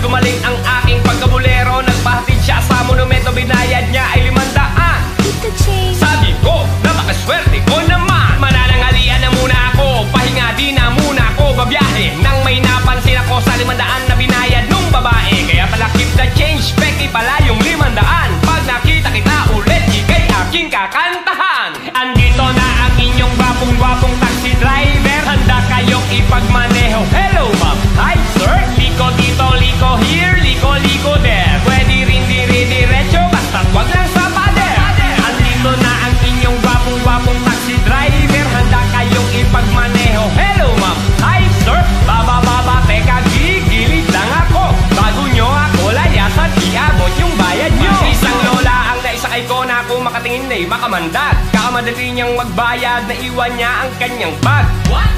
gumaling ang aking pagkabulero. Nagpahatid siya sa monumento, binayad niya ay 500. Sabi ko, napakaswerte ko naman. Mananangalian na muna ako, pahinga di na muna ako babiyahe. Nang may napansin ako sa 500 na binayad nung babae. Kaya pala keep the change, peki pala yung 500. Pag nakita kita ulit, ikay aking kakantahan. Andito na ang inyong gwapong-gwapong taxi driver. Handa kayong ipagmaneho. Hello ma'am, hi sir. Liko dito, liko here, liko there. Pwede rin dire-diretso, basta't wag lang sa pader. Andito na ang inyong gwapong-gwapong taxi driver. Handa kayong ipagmaneho. Hello ma'am, hi sir. Baba, teka, gigilid lang ako. Bago nyo ako layasan, iabot yung bayad nyo. Isang lola ang naisakay ko na kung makatingin na'y makamandag. Kakamadali niyang magbayad, naiwan niya ang kanyang bag.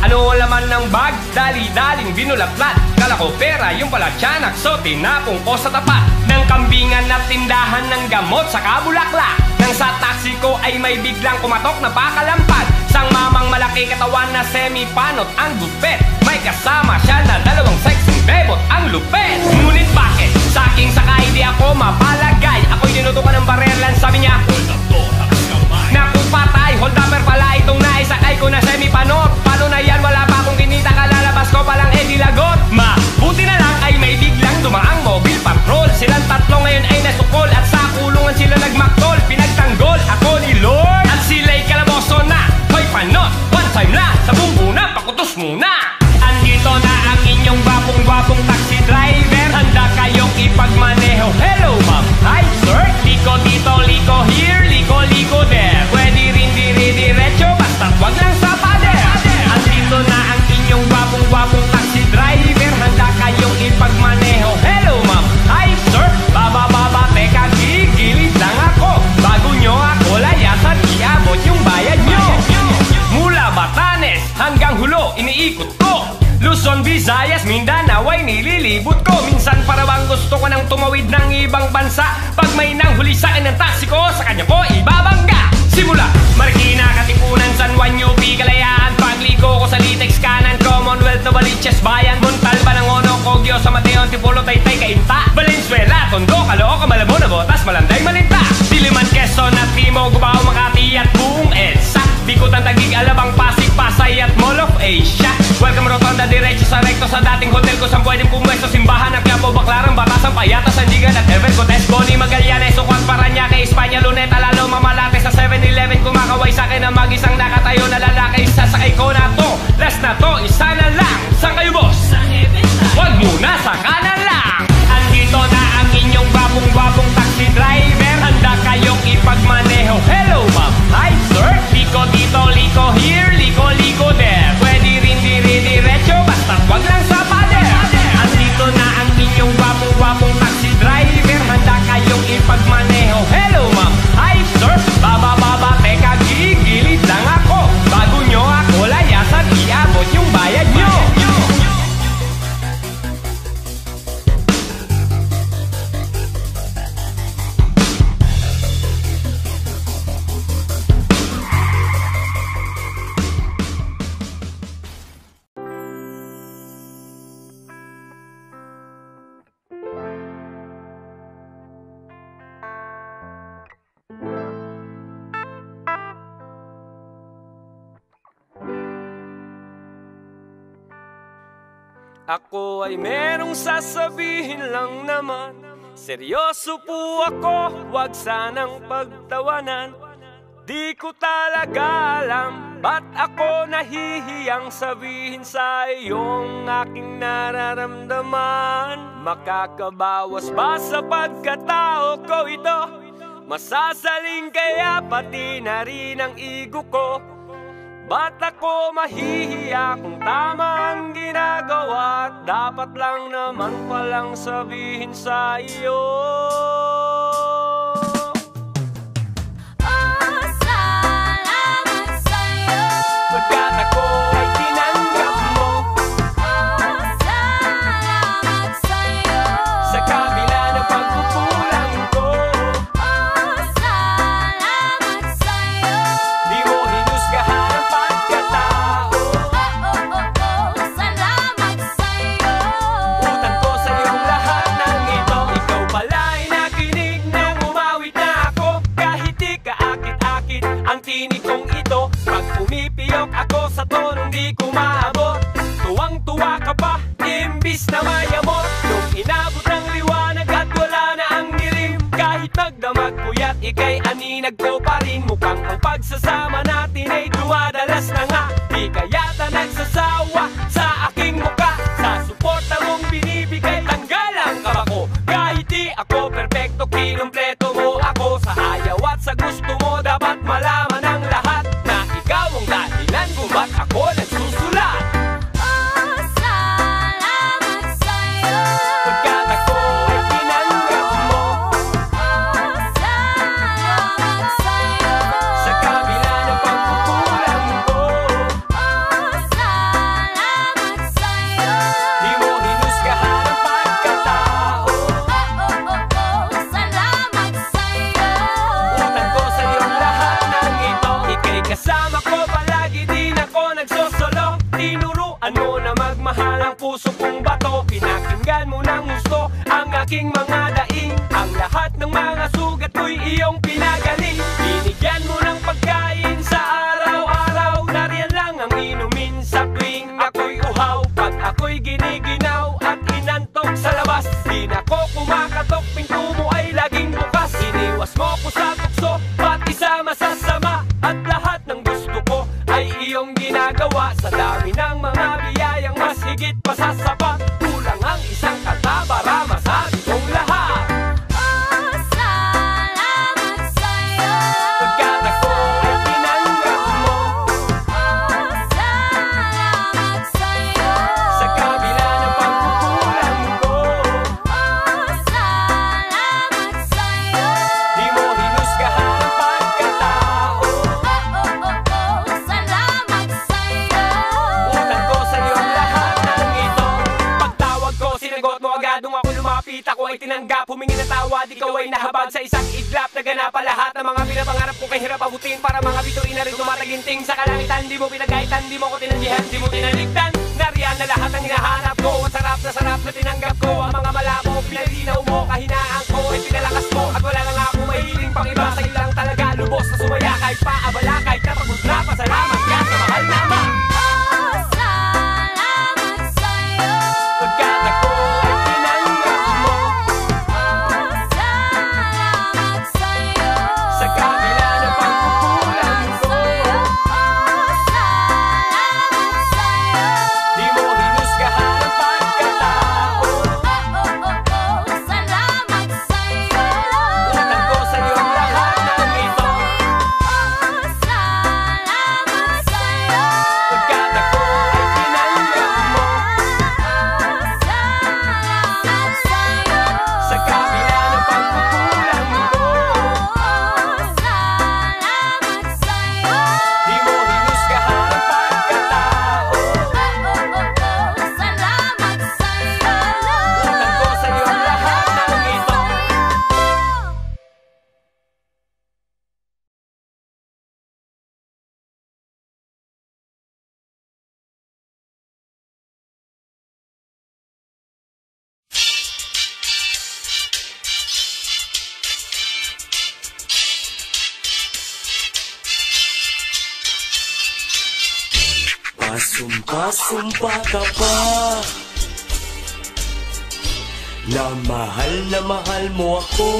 Ano laman ng bag? Dali-daling binulatlat. Kala ko pera, yung pala tiyanak. So tinapong ko sa tapat ng kambingan na tindahan ng gamot sa Kabulaklak. Nang sa taxi ko ay may biglang kumatok na pakalampag. Sang mamang malaki katawan na semi-panot ang gupet. May kasama siya na 2 sexy bebot ang lupet. Ngunit bakit? Sa aking sakay di ako mapalagay. Ako'y dinutukan ng barerlan, sabi niya hold up to, takas kamay. Naku patay, hold upper pala itong naisakay ko na semi-panot. Paano na yan? Wala pa akong kinita, kalalabas ko palang dilagot. Buti na lang ay may biglang dumaang mobile patrol. Silang tatlo ngayon ay nasukol at sa kulungan sila nagmaktol. Pinagtanggol ako ni Lord at sila'y kalaboso na. Hoy panot, one time na, sa bumbuna, pakutos muna. Andito na ang inyong gwapong-gwapong taxi driver. Handa kayong ipagmaneho. Hello ma'am, hi sir. Liko dito, liko here, liko there. Pwede rin dire-diretso, basta't wag lang sa pader. Andito na ang inyong gwapong-gwapong taxi driver. Handa kayong ipagmaneho. Hello ma'am, hi sir. Baba, teka, gigilid lang ako. Bago nyo ako layasan, iabot yung bayad nyo. Mula Batanes hanggang Hulo, iniikot ko. Luzon, Visayas, Mindanao ay nililibot ko. Minsan parang gusto ko nang tumawid ng ibang bansa. Pag may nanghuli sa akin ng taxi ko, sa kanya ko ibabangga. Simula Marikina, Katipunan, San Juan, UP, Kalayaan. Pagliko ko sa Litex, Kanan, Commonwealth, Novaliches, Bayan, Montalban, Angono, Kogyo, San Mateo, Antipolo, Taytay, Cainta, Valenzuela, Tondo, Caloocan, Malabon, Nabotas, Malanday, Malinta, Diliman, Quezon at Timog, Cubao, Makati at buong EDSA. Bikutan, Taguig, Alabang, Pasig, Pasay at Mall of Asia. Welcome Rotonda, diretso sa rekto sa dating hotel ko. Saan pwedeng pumwesto, simbahan ng Quiapo, Baclaran, Batasan, Payatas, Sandigan at Evercotes, Boni, Magallanes, Sukat, Parañaque, Espanya, Luneta, Lalo, Mamalate sa 7-Eleven. Kumakaway sa akin na mag-isang nakatayo na lalaki. Sasakay ko na to, last na to, isa na lang. Saan kayo boss? Sa heaven na. Wag muna, sa kanan lang. Andito na ang inyong gwapong-gwapong taxi driver. Handa kayong ipagmaneho. Hello ma'am, hi sir. Liko dito, liko here, liko there. Pwede rin dire-diretso, basta't wag lang sa pader. Andito na ang inyong gwapong-gwapong taxi driver. Handa kayong ipagmaneho. Hello ma'am, hi sir. Baba, teka, gigilid lang ako. Bago nyo ako layasan, iabot yung bayad nyo. Ako ay merong sasabihin lang naman. Seryoso po ako, wag sanang pagtawanan. Di ko talaga alam ba't ako nahihiyang sabihin sa iyong aking nararamdaman. Makakabawas ba sa pagkatao ko ito? Masasaling kaya pati na rin ang ego ko. Ba't ako mahihiya kung tama ang ginagawa? At dapat lang naman palang sabihin sa iyo. Oh, salamat sa'yo. Pagkat ako ay tinanggap mo. Oh, salamat sa'yo. Sa kabila ng pagkukulang ko. Oh, salamat sa'yo. Di mo hinusgahan ang pagkatao. Oh, salamat sa'yo. Utang ko sa iyong lahat na kay aninag ko pa rin. Mukhang ang pagsasama natin ay dumadalas na nga. Di kayata nagsasawa sa aking muka. Sa suporta mong binibigay, tanggal ang kaba ko. Kahit di ako perfecto, kinumpleto mo ako. Sa ayaw at sa gusto mo, dapat malaman ng lahat na ikaw ang dahilan kung ba't ako nagsusulat. Oh, salamat sa'yo. Pagkat ako ay tinanggap mo, Oh, salamat sa'yo. sa kabila ng pagkukulang ko, Oh, salamat sa'yo. di mo hinusgahan ang pagkatao. Salamat sa'yo. Utang ko sa iyong lahat ng ito. Ika'y kasama ko palagi, di na ako nagsosolo. Tinuruan mo na magmahal ang puso kong bato. Pinakinggan mo ng gusto ang aking mga daing. Ang lahat ng mga sugat ko'y iyong pinagaling. Binigyan mo ng pagkain sa araw-araw. Nariyan lang ang inumin sa tuwing ako'y uhaw. Pag ako'y giniginaw at inantok sa labas, di na ko kumakatok, pinto mo ay laging bukas. Iniwas mo ko sa tukso, pati sa masasama. At lahat ng gusto ko ay iyong ginagawa. Sa dami ng mga biyayang mas higit pa sa sapat, kulang ang isang kata para masabi kong lahat. Oh, salamat sa'yo. Pagkat ako ay tinanggap mo, Oh, salamat sa'yo. sa kabila ng pagkukulang ko, Oh, salamat sa'yo. di mo hinusgahan ang pagkatao. Salamat sa'yo. Utang ko sa iyong lahat ng ito. Pagtawag ko, sinagot mo agad. Nung ako lumapit, ako ay tinanggap. Humingi ng tawad, ikaw ay nahabag sa isang iglap. Naganap pa lahat ng mga pinapangarap ko kay hirap abutin. Para mga bituin na rin tumataginting sa kalangitan. Di mo pinagkaitan, di mo ko tinandihan, di mo tinaligtan. Nariyan na lahat ang hinahanap ko. Ang sarap na tinanggap ko. Ang mga malabo, pinalinaw mo. Kahinaan ko ay pinalakas mo. At wala na nga ako mahiling pang iba. Sa'yo lang talaga, lubos na sumaya. Kahit paabala, kahit napagod na. Pasalamat ka sa mahal na ama. Oh, salamat sa'yo. Pagkat ako ay tinanggap mo, Oh, salamat sa'yo. sa kabila ng pagkukulang ko, Oh, salamat sa'yo. di mo hinusgahan ang pagkatao. Salamat sa'yo. Utang ko sa iyong lahat ng ito. Oh, salamat sa'yo. Pagkat ako ay tinanggap mo, Oh, salamat sa'yo. sa kabila ng pagkukulang ko, Oh, salamat sa'yo. di mo hinusgahan ang pagkatao. Salamat sa'yo. Utang ko sa iyong lahat ng ito. Pasumpa-sumpa ka pa na mahal mo ako.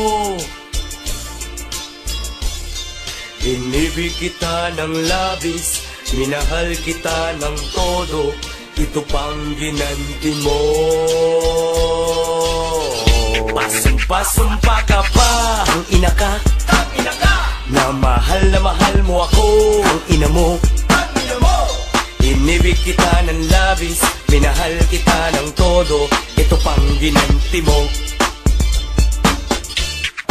Inibig kita ng labis, minahal kita ng todo. Ito pang ginanti mo. Pasumpa-sumpa ka pa, ang ina ka, na mahal mo ako. Ang ina mo, inibig kita ng labis, minahal kita ng todo. Ito pang ginanti mo.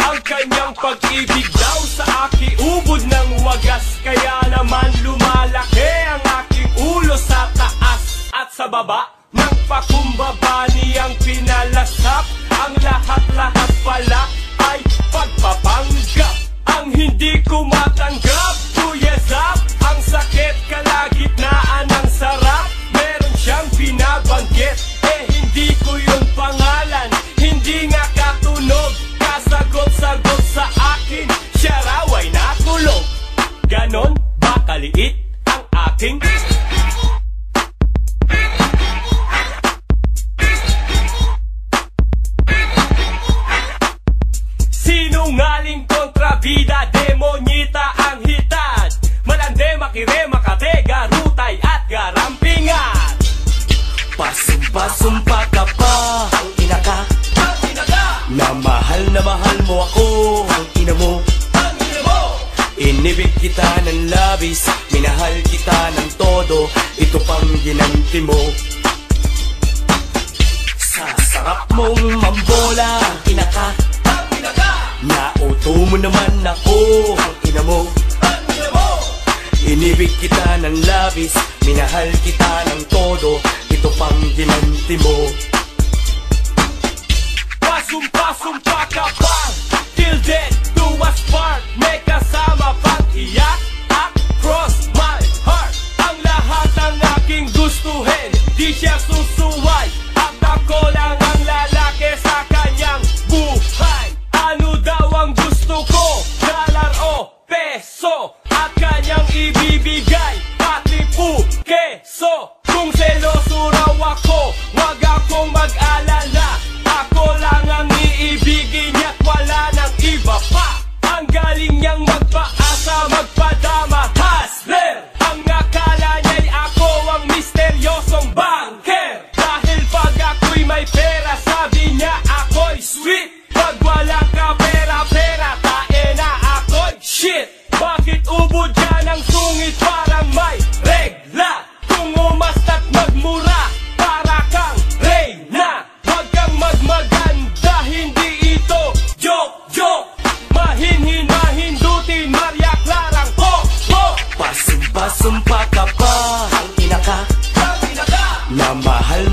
Ang kanyang pag-ibig daw sa akin ubod ng wagas. Kaya naman lumalaki ang aking ulo sa taas at sa baba. Nang pakumbaba niyang pinalasap, ang lahat-lahat pala ay pagpapanggap. Ang hindi ko matanggap, Kuya Zap, ang sakit kalagitnaan ng sarap. Meron siyang binabanggit, hindi ko yun pangalan. Hindi nga katunog, kasagot-sagot sa akin. Siya raw ay nakulog. Ganon ba kaliit ang aking sinungaling kontrabida? na mahal mo ako, ang ina mo. Inibig kita ng labis, minahal kita ng todo, ito pang ginanti mo. Sa sarap mong mambola, ang ina ka. Nauto mo naman ako, ang ina mo. Inibig kita ng labis, minahal kita ng todo, ito pang ginanti mo. Pasumpa ka pa, till death do us part. May kasama pang iyak, across my heart. Ang lahat ng aking gustuhin, di siya susuway. At ako lang ang lalaki sa kanyang buhay. Ano daw ang gusto ko? Dollar o peso? At kanyang ibibigay, pati po keso. Kung seloso raw ako, wag akong mag-alala. Ako lang ang iibigin niya't wala nang iba pa. Ang galing niyang magpaasa, magpadama, hustler. Ang akala niya'y ako ang misteryosong banker. Dahil pag ako'y may pera, sabi niya ako'y sweet. Pag wala ka pera, tae na ako'y shit. Bakit ubod ka ng sungit parang may regla? Kung umasta't magmura, para kang reyna. Huwag kang magmaganda, hindi ito joke. Mahinhin, mahindutin, Maria Clarang pop. Pasumpa ka pa, ang ina ka. Na mahal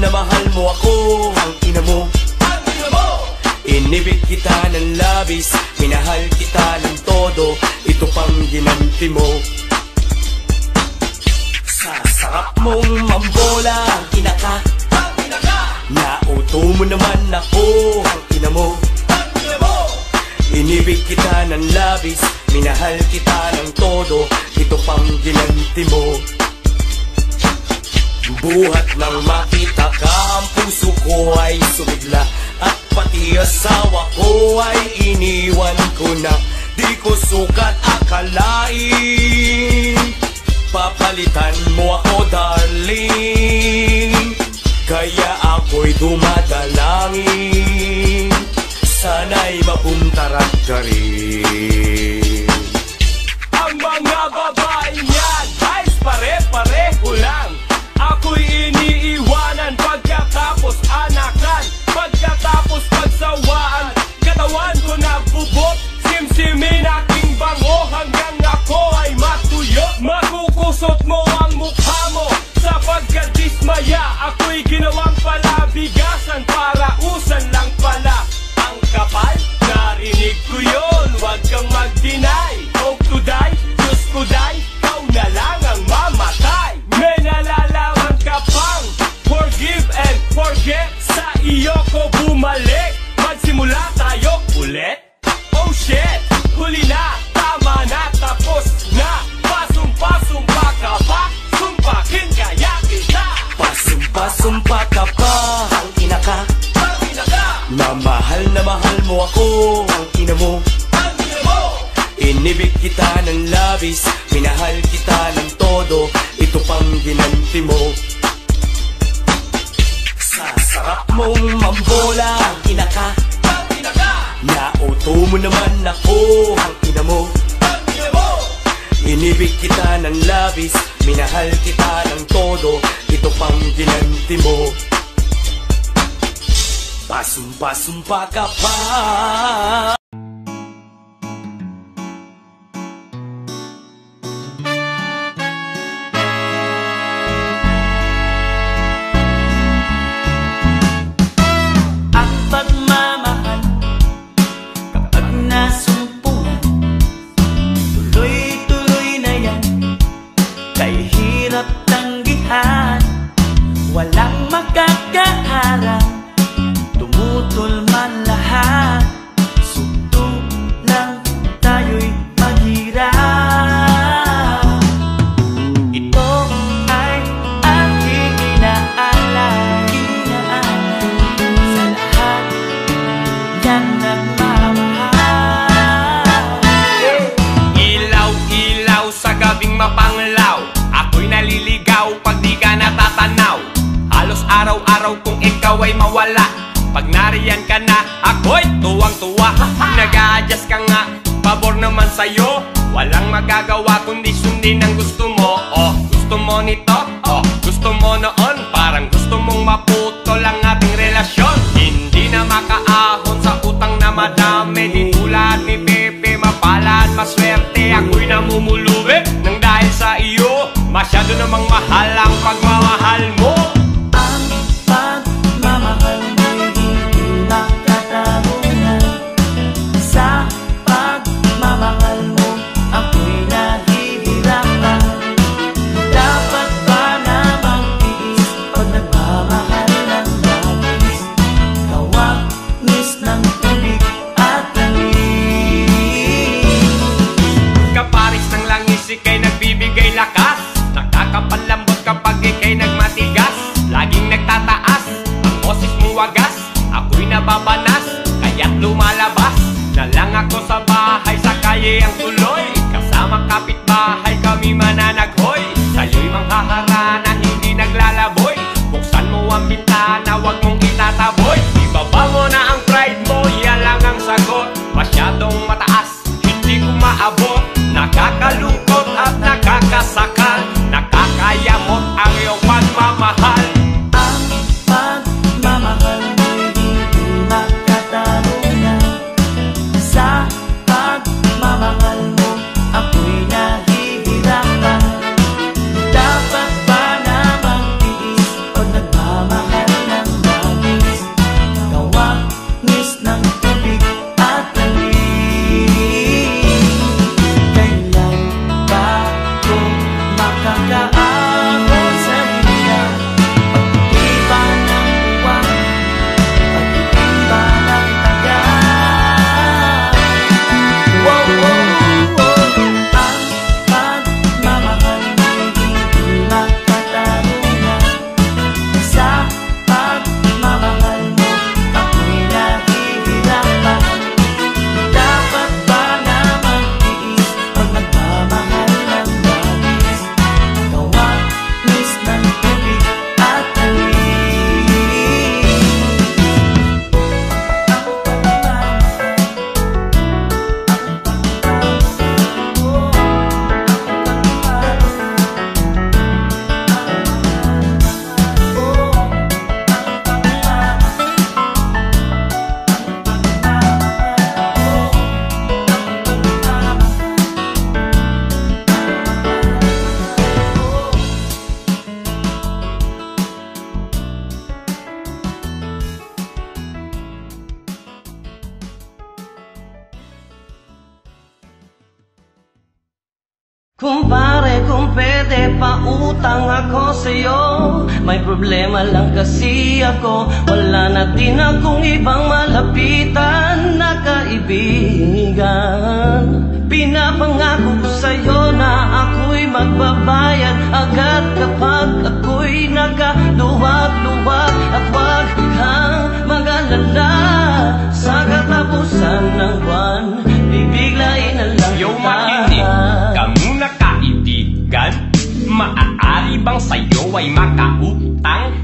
mo ako, ang ina mo. Inibig kita ng labis, minahal kita ng todo, ito pang ginanti mo. Sa sarap mong mambola, ang ina ka. Nauto mo naman ako, ang ina mo. Inibig kita ng labis, minahal kita ng todo, ito pang ginanti mo. Buhat nang makita ka, ang puso ko ay sumigla. At pati asawa ko ay iniwan ko na. Di ko sukat akalain, papalitan mo ako darling. Kaya ako'y dumadalangin, sana'y mabuntarat ka rin. Ang mga babae niyan ay pare-pareho lang. Ako'y iniiwanan pagkatapos anakan. Pagkatapos pagsawaan, katawan ko nabubot. Simsimin aking bango hanggang ako ay matuyo. Makukusot mo ang mukha mo sapagkat dismaya. Ako'y ginawang palabigasan para usan lang pala. Ang kapal, narinig ko yun, wag kang mag-deny. Hope to die, Diyos ko die, ikaw na lang ang mamatay. May nalalaman ka pang forgive and forget. Sa iyo ko bumalik, magsimula tayo ulit. Oh shit, huli na, tama na, tapos na. Pasumpa ka pa, sumpakin kaya kita. Pasumpa ka pa, ang ina ka. Na mahal mo ako, ang ina mo. Inibig kita ng labis, minahal kita ng todo, ito pang ginanti mo. Sa sarap mong mambola, ang ina ka. Nauto mo naman ako, ang ina mo. Inibig kita ng labis, minahal kita ng todo, ito pang ginanti mo. Pasumpa ka pa. Ang pagmamahal kapag nasumpungan, tuloy-tuloy na yan, kay hirap tanggihan. Walang magkakaharang, tumutol man lahat, sugtong lang tayo'y maghirap. Ito ay aking inaalay sa lahat yan nagmamahal. Ilaw-ilaw sa gabing mapanglaw, ako'y naliligaw pag di ka natatanaw. Halos araw-araw kung ikaw ay mawala, pag nariyan ka na, ako'y tuwang-tuwa. nag-a-adjust ka nga, pabor naman sa'yo. Walang magagawa kundi sundin ang gusto mo. Oh, gusto mo nito, oh, gusto mo noon. Parang gusto mong maputol ang ating relasyon. Hindi na makaahon sa utang na madami. Di tulad ni Pepe, mapalad, maswerte. Ako'y namumulubi nang dahil sa iyo. Masyado namang mahal ang pagmamahal mo. Ang pagmamahal mo'y hindi makatarungan. Sa pagmamahal mo, ako'y nahihirapan. Dapat ba namang tiis pag nagmamahal ng labis? Kawangis ng tubig at langis. Kaparis ng langis, ika'y nagbibigay lakas. Nakakapanlambot kapag ika'y nagmatigas. Laging nagtataas, ang boses mo wagas. Ako'y nababanas, kaya't lumalabas. Na lang ako sa bahay, sa kalye ang tuloy. Kasama kapitbahay, kami mananaghoy. Sa'yo'y manghaharana, hindi naglalaboy. Buksan mo ang bintana, wag mong itataboy. Ibaba mo na ang pride mo, yan lang ang sagot. Masyadong mataas, hindi ko maabot. Nakakalungkot at nakakasakal. Nakakayamot ang iyong pagmamahal. Ang pagmamahal mo'y hindi makatarungan. Sa pagmamahal mo, ako'y nahihirapan. Dapat ba namang tiis pag nagmamahal ng labis? Kawangis ng tubig at langis. Kailan ba ko makakaahon sa linya? Pag-iba ng buwan, pag-iba ng tagal. Wow, wow, wow. Ang pagmamahal mo'y hindi makatarungan. Sa pagmamahal mo, ako'y nahihirapan. Dapat ba namang tiis pag nagmamahal ng labis? Kawangis ng tubig at langis. Kumpare, kung pwede pautang ako sa'yo. May problema lang kasi ako. Wala na din akong ibang malapitan na kaibigan. Pinapangako ko sa'yo na ako'y magbabayad agad kapag ako'y nakaluwag-luwag. At wag kang mag-alala, sa katapusan ng buwan, bibiglain na lang Yo, makinig ka muna kaibigan. Maaari bang sa'yo ay makautang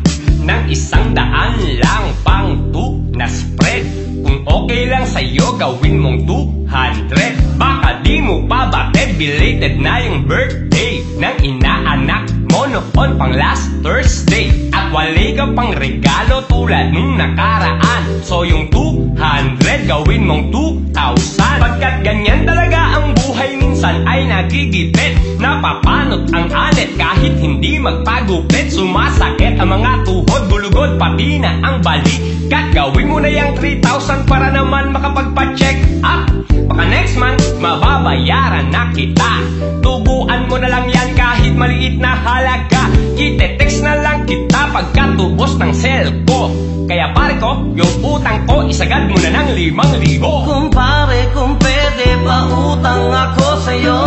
ng 100 lang pang 2 na spread? Kung okay lang sa'yo, gawin mong 200. Baka di mo pa batid, belated na yung birthday ng inaanak mo noon pang last Thursday. At wala ka pang regalo tulad nung nakaraan. So yung 200, gawin mong 2,000. Pagkat ganyan talaga ang buhay, minsan ay nagigipit. Napapanot ang alit kahit hindi magpagupit. Sumasakit ang mga tuhod, bulugod, pati na ang balikat. Gawin mo na yung 3,000 para naman makapagpa-check up. Baka next month, mababayaran na kita. Tubuan mo na lang yan kahit maliit na halaga. Ite-text na lang kita pagkatubos ng cell ko. Kaya pare ko, yung utang ko, isagad mo na ng 5,000. Kumpare, kung pwede pautang ako sa'yo.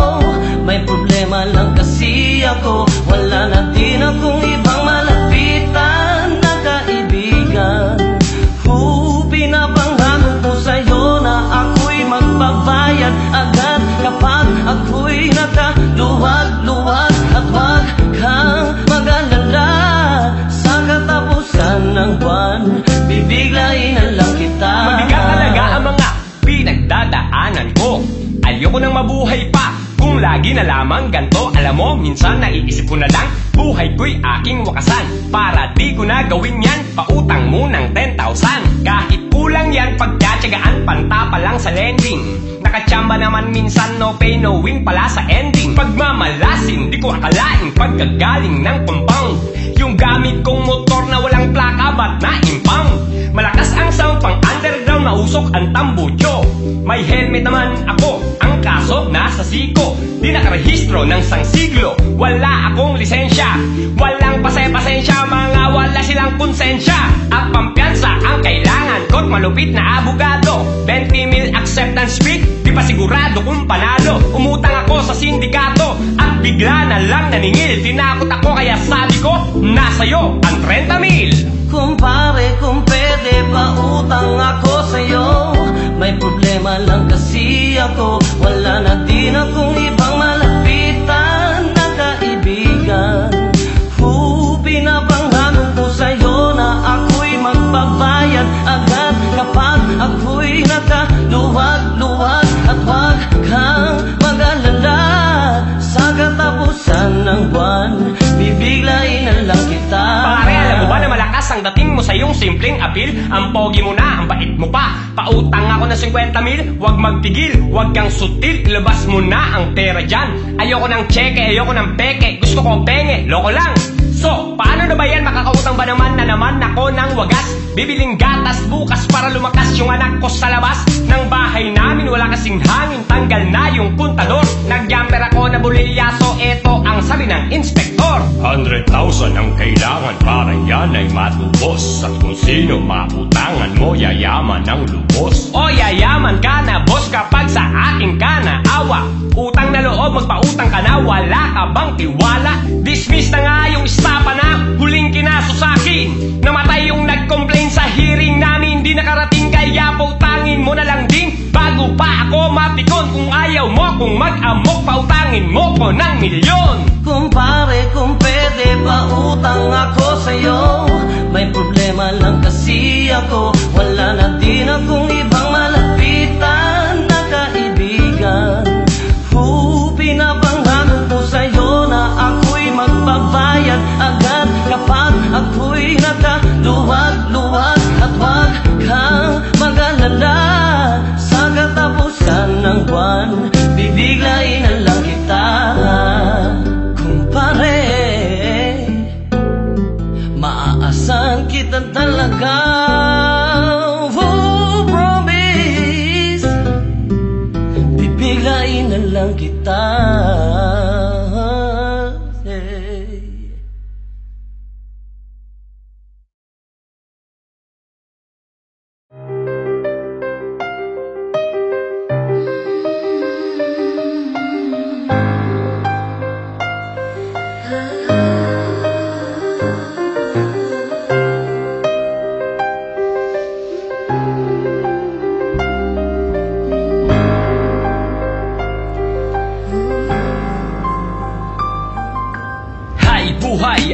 May problema lang kasi ako. Wala na din akong ibang malapitan na kaibigan. Pinapangako ko sa'yo na ako'y magbabayad agad kapag ako'y nakaluwag-luwag. At wag kang mag-alala, sa katapusan ng buwan, bibiglain na lang kita. Mabigat talaga ang mga pinagdag di na lamang ganto. Alam mo, minsan naiisip ko na lang, buhay ko'y aking wakasan. Para di ko na gawin yan, pautang munang 10,000. Kahit kulang yan, pagtsatsagaan, panta pa lang sa lending. Nakachamba naman minsan, no pay no win pala sa ending. Pagmamalasin, di ko akalain, pagkagaling ng compound. Yung gamit kong motor na walang plaka, ba't na-impound? Malakas ang sound, pang underground, nausok ang tambutyo. May helmet naman ako, ang kaso nasa siko. Di nakarehistro ng sang siglo, wala akong lisensya. Walang pasensya, mga wala silang konsensya. At pampiyansa ang kailangan ko't malupit na abogado. 20 mil acceptance fee, di pa sigurado kung panalo. Umutang ako sa sindikato at bigla na lang naningil. Tinakot ako kaya sabi ko, nasa'yo ang 30 mil. Kumpare, kung pwede pa utang ako sa'yo. May problema lang kasi ako, wala na din akong ibang malapitan na kaibigan. Pinabanghanan ko sa'yo na ako'y magbabayad agad kapag ako'y nakaluwag-luwag. At wag kang mag-alala, sa katapusan ng buwan, bibiglain na lang kita. Pare, alam mo ba na malakas ang dating mo sa iyong simpleng appeal? Ang pogi mo na, ang bait mo pa. Pautang ako ng 50 mil, wag magpigil, wag kang sutil, ilabas mo na ang pera dyan. Ayoko ng cheque, ayoko ng peke, gusto ko penge, loko lang. So, paano na ba yan? Makakautang ba naman na naman ako ng wagas? Bibiling gatas bukas para lumakas yung anak ko sa labas ng bahay namin. Wala kasing hangin, tanggal na yung puntador. Nag-jumper ako na bulilyaso, eto ang sabi ng inspektor. 100,000 ang kailangan para yan ay matubos. At kung sino mautangan mo, yayaman ang lubos. O yayaman ka na, boss, kapag sa akin ka na awa. Utang na loob, magpautang ka na, wala ka bang tiwala? Dismiss na nga yung estapa na huling kinaso sa akin. Namatay yung nag-complain sa hearing namin, di nakarating kaya pautangin mo na lang din. Bago pa ako mapikon, kung ayaw mo kung mag-amok, pautangin mo ko ng milyon. Kumpare, kung pwede pa utang ako sa'yo. May problema lang kasi ako, wala na din akong ibang malapitan na kaibigan. Pinabanghanan ko sa'yo na ako'y magbabayad agad kapag ako'y nakaluwag-luwag. At wag kang mag-alala, sa katapusan ng buwan, bibiglain na lang kita. Kumpare, maaasahan kita talaga. Oh, promise, bibiglain na lang kita.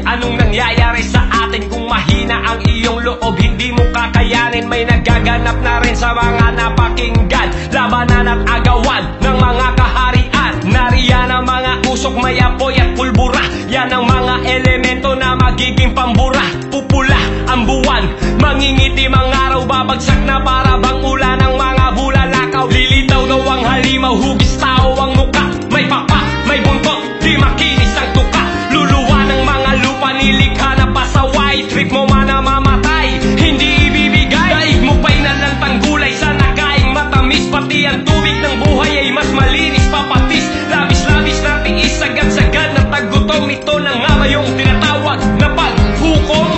Anong nangyayari sa atin kung mahina ang iyong loob? Hindi mo kakayanin, may nagaganap na rin sa mga napakinggan. Labanan at agawan ng mga kaharian. Nariyan ang mga usok, may apoy at pulbura. Yan ang mga elemento na magiging pambura. Pupula ang buwan, mangingitim ang araw. Babagsak na para bang ulan ng mga bulalakaw. Lilitaw daw ang halimaw, hugis tao ang muka. May papa, may buntot, di makinis ang tuka. Luluwa ng mga lupa, nilikha na pasaway. Trip mo man na mamatay, hindi ibibigay. Daig mo pa'y nalantang gulay sa nakaing matamis. Pati ang tubig ng buhay ay mas malinis, papatis. Labis-labis na tiis, sagad-sagad na tagutom. Ito na nga ba yung tinatawag na paghukom?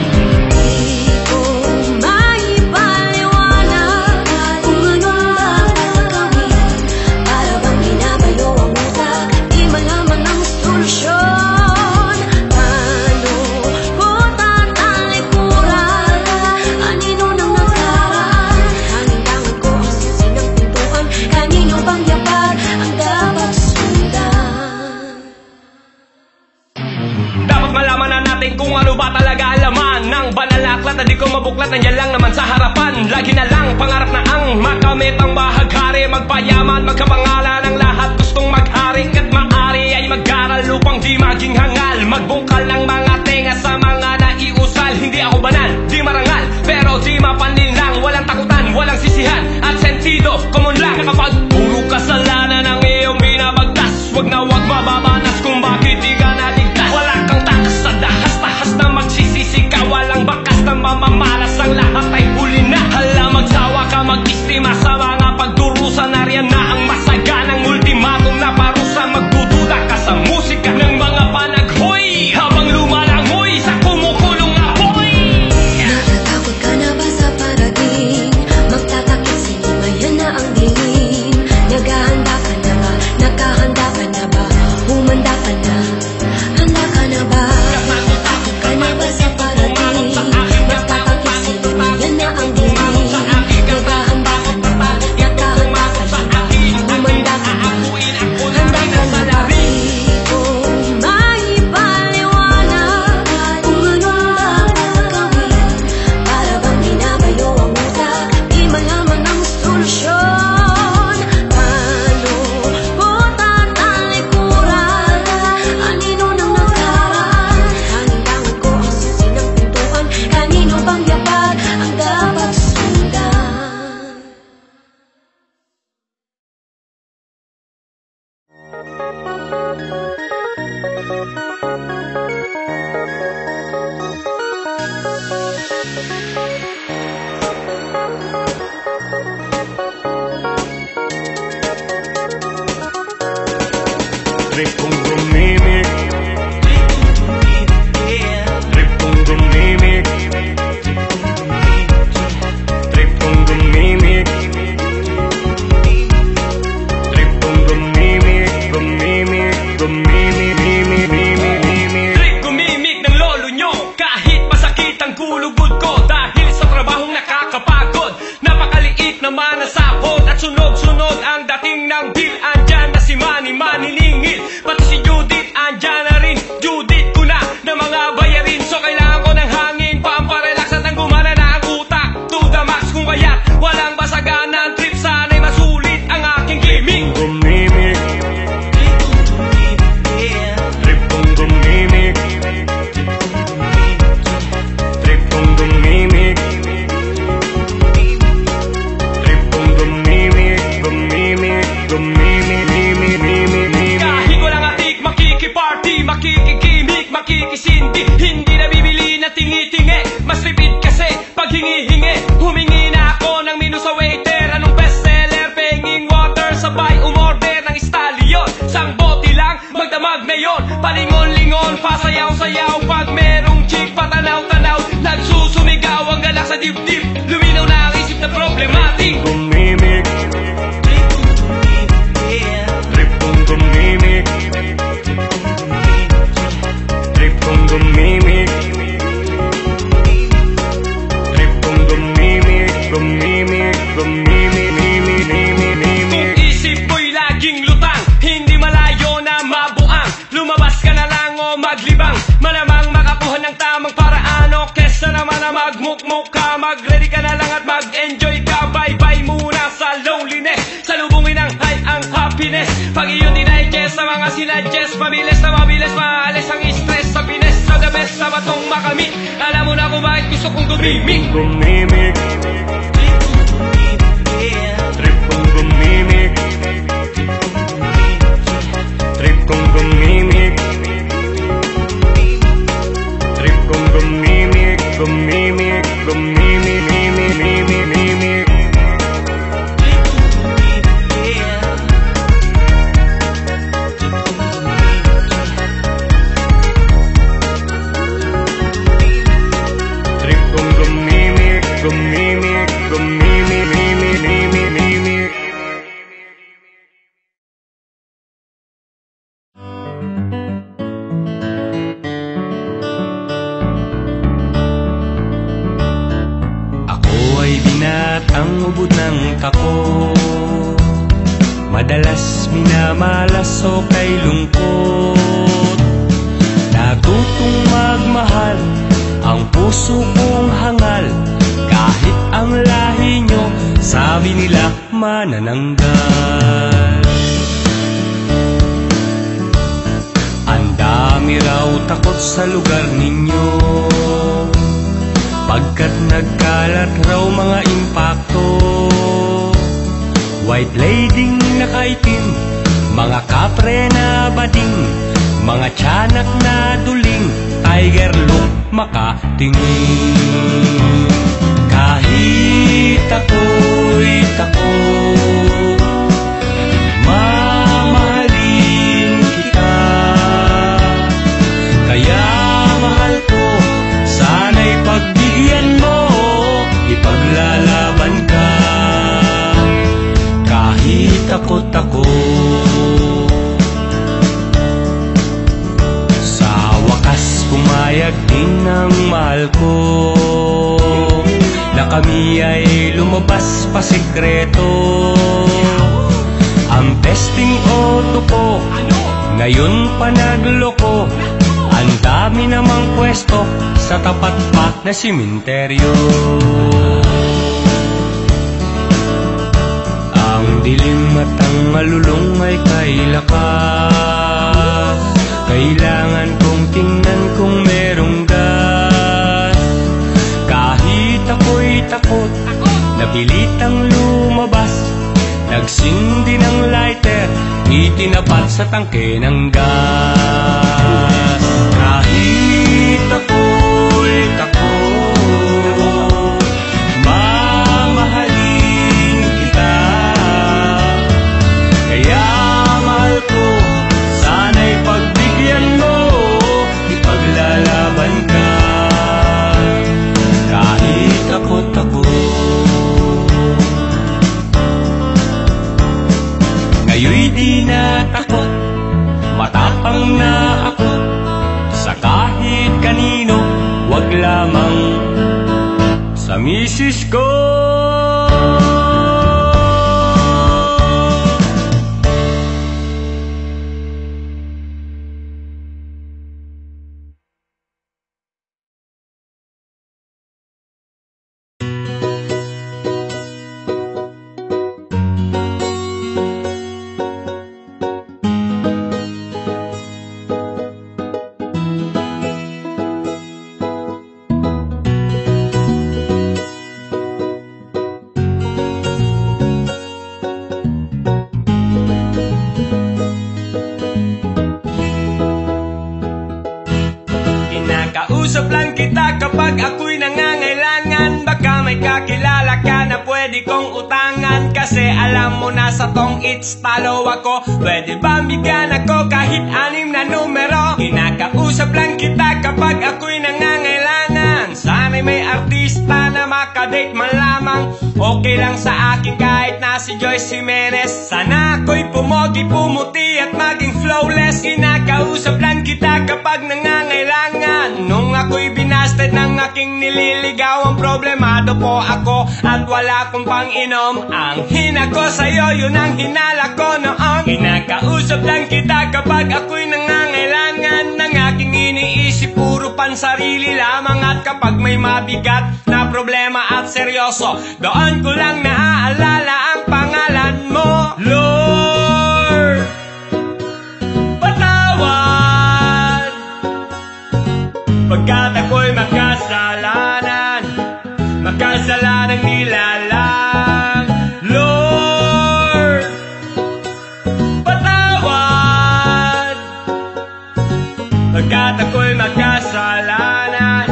Kung ano ba talaga alaman ng banal na aklat na di ko mabuklat, nandiyan lang naman sa harapan. Lagi na lang pangarap na ang makamit ang bahaghari. Magpayaman, magkapangalan ang lahat, gustong maghari. At maari sa mga pagdurusa. Nariyan na ang masaganang ultimatum na parusa. Magdududa ka sa musika ng mga panaghoy habang lumalangoy sa kumukulong apoy. Natatakot ka na ba sa parating? Magtatakip sinimayan na ang dilim. Naghahanda ka na ba? Nakahanda ka na ba? Humanda ka na? Handa ka na ba? Natatakot ka na ba sa parating? Magtatakip sinimayan na ang dilim. Naghahanda ka na ba? Nakahanda ka na ba? Humanda ka na? Handa ka na ba? Di ko maipaliwanag kung anong dapat gawin. Para bang binabayo ang utak, di malaman ang solusyon. Paano po tatalikuran? Anino nang nagkaraan? Hanggang ko ang susi ng pintuan. Kanino bang yapat ang dapat sundan? Trip kong gumimik, trip kong gumimik, trip kong gumimik, trip kong gumimik, gumimik, gumimik, gumimik, gumimik. Trip gumimik ng lolo nyo, kahit masakit ang gulugod ko. Dahil sa trabahong nakakapagod, napakaliit naman ang sahod. At sunog-sunog ang dating ng deal. Andyan na si Manny maniningil, pati si Judith andyan na rin. Judith ko na mga bayarin, so kailangan ko ng hangin pamparelax at ang gumana na ang utak to the max. Kung kaya't walang basaganan trip, sana'y masulit ang aking gimmick. Gumimik, trip kong gumimik, trip kong gumimik, trip kong gumimik, gumimik, gumimik, gumimik, gumimik. Kahit walang atik, makikiparty, makikikimik, makikisindi. Hindi na bibili na tingi-tingi, mas repeat kasi pag hingi-hingi. Humingi na ako ng menu sa waiter, anong bestseller, penging water, sabay umorder ng stallion. Sang bote lang, magdamag na yon, palingon-lingon, pasayaw-sayaw. Pag merong chick, patanaw-tanaw, nagsusumigaw ang galak sa dibdib. Luminaw na ang isip na problematic. Gumimik, trip kong gumimik, trip kong gumimik, trip kong gumimik, gumimik, gumimik, gumimik, gumimik. Isip ko'y laging lutang, hindi malayo na mabuang. Lumabas ka na lang o maglibang, malamang makakuha ng tamang paraan. O kesa naman na magmukmuk ka, mag-ready ka na lang at mag-enjoy ka. Bye-bye muna sa loneliness, salubungin ang high ang happiness. Pag iyon dinigest sa mga sinadjust, mabilis na mabilis maalis ang stress. Sa pines, sa the best, sa batong makamit. Alam mo na kung bakit gusto kong gumimik. Gumimik, trip kong gumimik, trip kong gumimik, trip kong gumimik, gumimik, gumimik, gumimik, gumimik, gumimik. Trip kong gumimik, gumimik, gumimik, gumimik, gumimik, gumimik. Ako ay binatang ubod ng tako, madalas minamalas o kay lungkot. Natutong magmahal ang puso kong hangal, kahit ang lahi nyo sabi nila manananggal. Ang dami raw takot sa lugar ninyo, pagkat nagkalat raw mga impakto. White lady nakaitim, mga kapre na bading, mga tiyanak na duling, tiger look makatingin. Kahit Kahit ako'y takot, mamahalin kita. Kaya mahal ko, sana'y pagbigyan mo, ipaglalaban ka. Kahit takot ako, sa wakas pumayag din ng mahal ko na kami ay lumabas pa sikreto. Ang testing auto ko ngayon pa nagloko, ang dami namang pwesto sa tapat pa na simenteryo. Ang dilim at ang malulong ay kay lakas, kailangan kong tingnan kung merong gas. Kahit ako'y takot, napilitang lumabas, nagsindi ng lighter, itinapat sa tangke ng gas. Kahit ako'y takot, mamahalin kita. Kaya mahal ko, sana'y pagbigyan mo, ipaglalaban ka. Kahit takot ako, ngayon'y di na takot, matapang na ako. Sa kahit kanino, wag lamang sa misis ko. Kinakausap lang kita kapag ako'y nangangailangan. Baka may kakilala ka na pwede kong utangan. Kasi alam mo na sa tong it's talo ako. Pwede ba bigyan ako kahit 6 na numero? Kinakausap lang kita kapag ako'y nangangailangan. Sana'y may artista na makadate man lamang. Okay lang sa akin kahit na si Joyce Jimenez. Sana ako'y pumogi, pumuti at maging flawless. Kinakausap lang kita kapag nangangailangan. Nung ako'y binasted ng aking nililigaw, ang problemado po ako at wala akong pang-inom. Ang hina ko sa'yo, yun ang hinala ko noon. Kinakausap lang kita kapag ako'y nangangailangan. Ng aking iniisip, puro pansarili lamang. At kapag may mabigat na problema at seryoso, doon ko lang naaalala ang pangalan mo. Lord, patawad pagkat ako'y makasalanan, makasalanang nilalang. Lord, patawad pagkat ako'y makasalanan,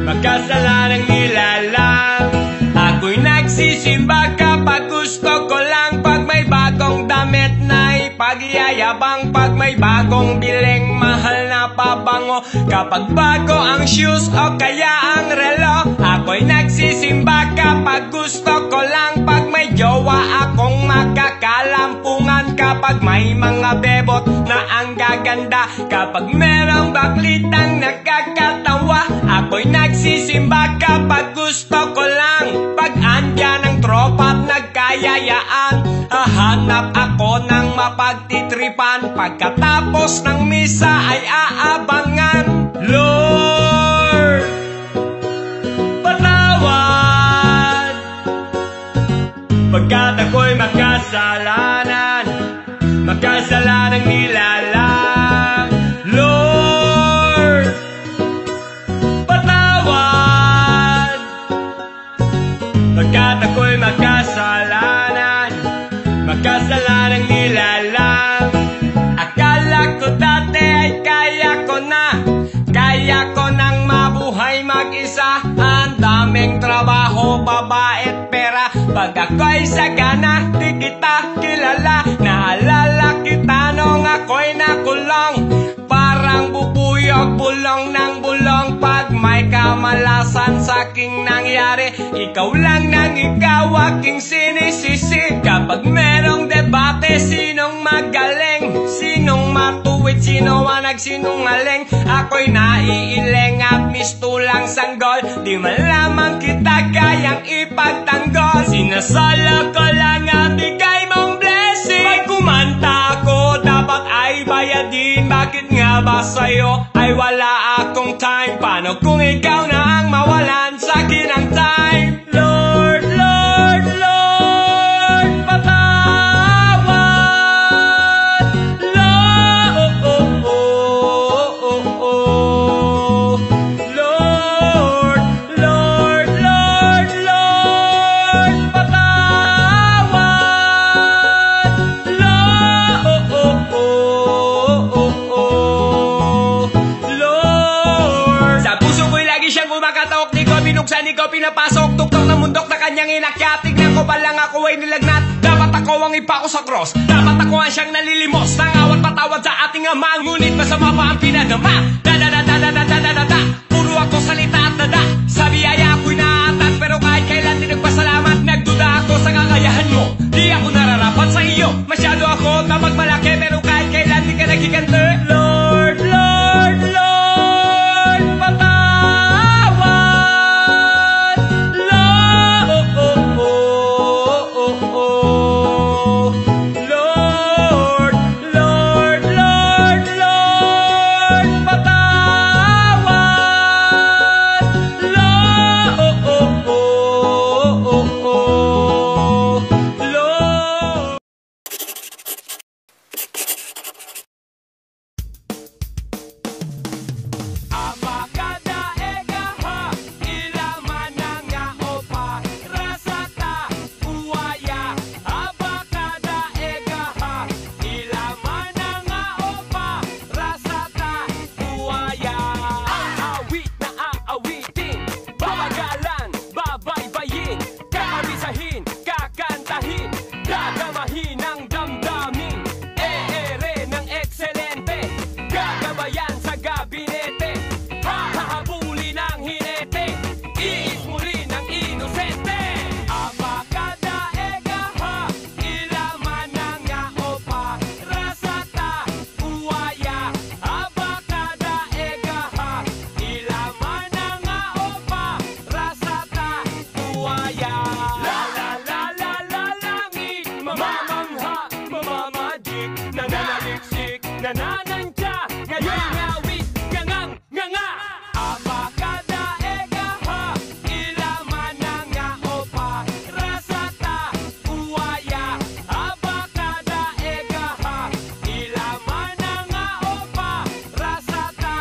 makasalanang nilalang. Ako'y nagsisimba kapag gusto ko lang. Pag may bagong damit na ipagyayabang, pag may bagong biling mahal na pabango, kapag bago ang shoes o kaya ang relo. Ako'y nagsisimba kapag gusto ko lang. Pag may jowa akong makakalampungan, kapag may mga bebot na ang gaganda, kapag merong baklitang nakakatawa. Ako'y nagsisimba kapag gusto ko lang. Pag andyan ang tropa at nagkayayaan, hahanap ako ng mapagtitripan. Pagkatapos ng misa ay aabangan. Lord, patawad pagkat ako'y makasalanan, makasalanang nilalang. Lord, patawad pagkat ako'y makasalanan, makasalanang nilalang. Akala ko dati ay kaya ko nang mabuhay mag-isa. Ang daming trabaho, babae Pag ako'y sagana, di kita kilala. Naalala kita nung ako'y nakulong, parang bubuyog, bulong ng bulong. Pag may kamalasan sa'king nangyari, ikaw lang nang ikaw aking sinisisi. Kapag merong debate, sinong magaling, sinong matuwid, sino ang nagsinungaling, ako'y naiiling at mistulang sanggol. Di malaman kita kayang ipagtanggol. Sinasala ko lang ang bigay mong blessing. Pag kumanta ako, dapat ay bayadin. Bakit nga ba sa'yo ay wala akong time? Paano kung ikaw na ang mawalan sa'kin ang time? Lord, Lord, Lord, patawad. Lord, Lord, Lord, Lord, Lord, patawad. Lord, sa puso ko'y lagi siyang kumakatok. Di ko binuksan, di ko pinapasok. Tuktok ng mundok na kanyang inakyat. Tignan ko pa lang ako ay nilagnat. Dapat ako ang ipako sa cross. Dapat ako ang siyang nalilimos. Nangawat patawad sa ating ama. Ngunit masama pa ang pinadama. Da-da-da-da-da-da-da-da-da. Puro ako salita at dada. Sa biyaya ako'y naatat. Pero kahit kailan din nagpasalamat. Nagduda ako sa kakayahan mo. Di ako nararapat sa iyo. Masyado ako na magmalaki. Pero kahit kailan di ka nagigante. Lord, Lord, Lord, patawad. Lord, Lord, Lord, Lord, Lord, patawad. Lord. Abakada egaha, ilaman na nga opa, rasata, uwaya. Abakada egaha, ilaman na nga opa, rasata, uwaya. Aawit na aawitin, babagalan, babaybayin, kakamisahin, kakantahin, gagamahin ang damdamin. Eere ng ekselente, gagabayan sa gabinete, hahabulin ang hinete, iismulin ang inosente. Abakada egaha, ilaman na nga opa, rasata, uwaya. Abakada egaha, ilaman na nga opa, rasata, uwaya. La la la la la langit, mamamangha, mamamajik, nananaliksik, nananantya, ngayon ngawit, ngangang, nganga. Abakada egaha, ilaman na nga opa, rasata, uwaya. Abakada egaha, ilaman na nga opa, rasata,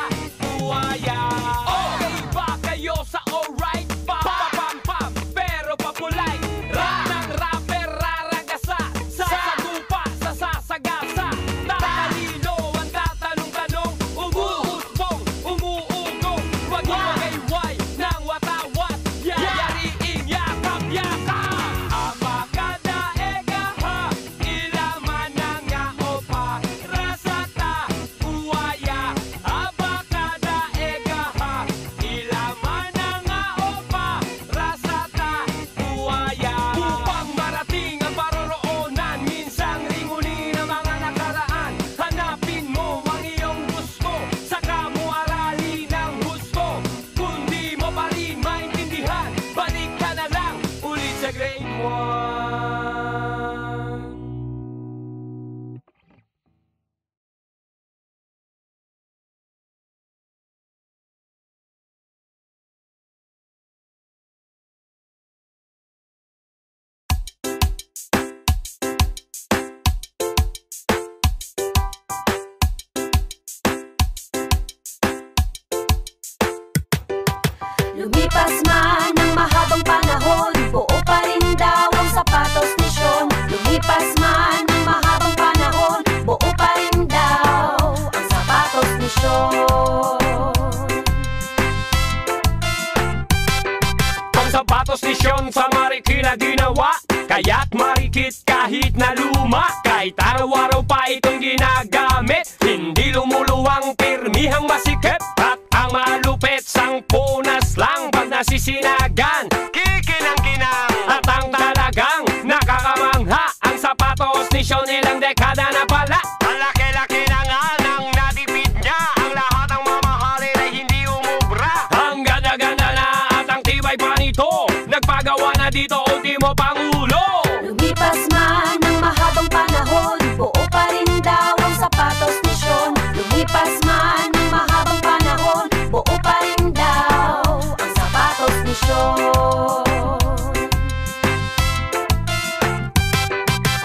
uwaya. Okay ba kayo sa alright? Pam-pam-pam, pero pa-polite. Rap ng rapper, raragasa, sasagupa, sasasagasa. Tatalino ang tatanong-tanong, umuusbong, umuugong. Wag iwagayway ng watawat, yayariing yakap-yakap. Abakada egaha, ilaman na nga opa, rasata, uwaya. Abakada egaha, ilaman na nga opa, rasata, uwaya. Upang marating ang paroroonan, minsang ringunin ang mga nakaraan. Hanapin mo ang iyong gusto, saka mo aralin ang gusto. Kung di mo pa rin maintindihan, balik ka na lang ulit sa grade 1. Lumipas man ang mahabang panahon, buo pa rin daw ang sapatos ni Sean. Lumipas man ang mahabang panahon, buo pa rin daw ang sapatos ni Sean. Ang sapatos ni Sean sa Marikina ginawa. kahit na luma, kahit araw-araw pa itong ginagamit. Hindi lumuluwang pirmihang masikip, at ang malupit sang punas lang pag nasisinagan. Kikinang-kinang at ang talagang nakakamangha, ang sapatos ni Sean ilang dekada na pala. Malaki-laki na nga nang natipid niya, ang lahat ng mamahalin ay hindi umubra. Ang ganda-ganda na at ang tibay pa nito, nagpagawa na dito ultimo pangulo. Lumipas man ang mahabang panahon, buo pa rin daw ang sapatos ni Sean. Lumipas man ang mahabang panahon, buo pa rin daw ang sapatos ni Sean.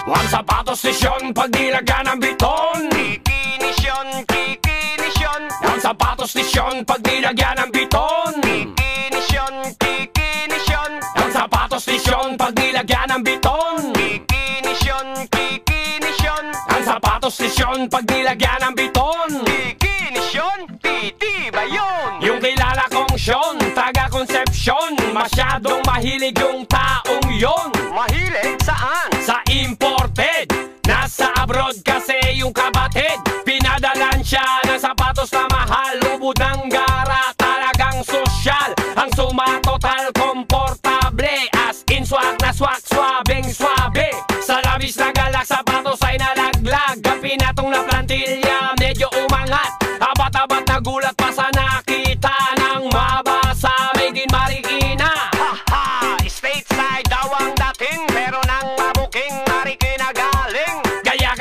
Ang sapatos ni Sean pag nilagyan ng biton, kiki ni Sean, kiki ni Sean. Ang sapatos ni Sean pag nilagyan ng biton, kiki ni Sean, kiki ni Sean. Ang sapatos ni Sean pag nilagyan ng biton, kiki ni Sean, kiki ni Sean. Ang sapatos ni Sean pag nilagyan ng biton, kiki ni Sean, titi ba yun? Yung kilala kong Sean, taga Concepcion, masyadong mahilig yung taong yon. Mahilig saan? Sa imported. Nasa abroad kasi yung kapatid, pinadalan siya ng sapatos na mahal, lubod ng gara, talagang sosyal. Ang suma total komportable, as in swak na swak, swabing swabe. Sa labis na galak, sapatos ay nalaglag, ang pinatong na plantilya medyo umangat. Abat-abat na gulat pa sa nakita ng mabasa, made in Marikina. Haha, stateside daw ang dating, pero nang mabuking Marikina galing.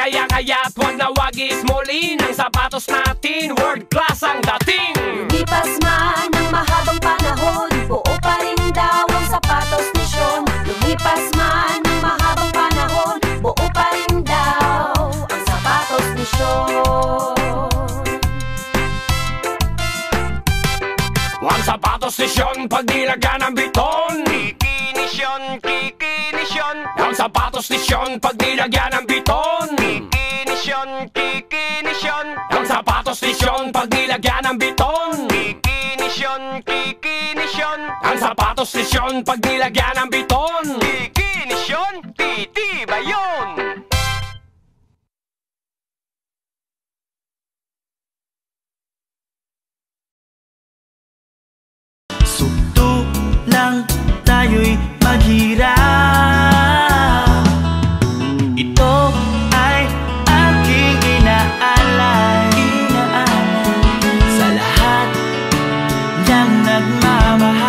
Kaya't wag na wag ismulin, ang sapatos natin world class ang dating. Lumipas man ang mahabang panahon, buo pa rin daw ang sapatos ni Sean. Lumipas man ang mahabang panahon, buo pa rin daw ang sapatos ni Sean. Ang sapatos ni Sean pag nilagyan ng biton, kiki ni Sean, kiki ni Sean. Ang sapatos ni Sean pag nilagyan ng biton, kiki ni Sean, kiki ni Sean. Ang sapatos ni Sean pag nilagyan ng biton, kiki ni Sean, kiki ni Sean. Ang sapatos ni Sean pag nilagyan ng biton, kiki ni Sean, titi ba yun? Sukto lang tayo'y maghirap. Ito ay aking inaalay sa lahat ng nagmamahal.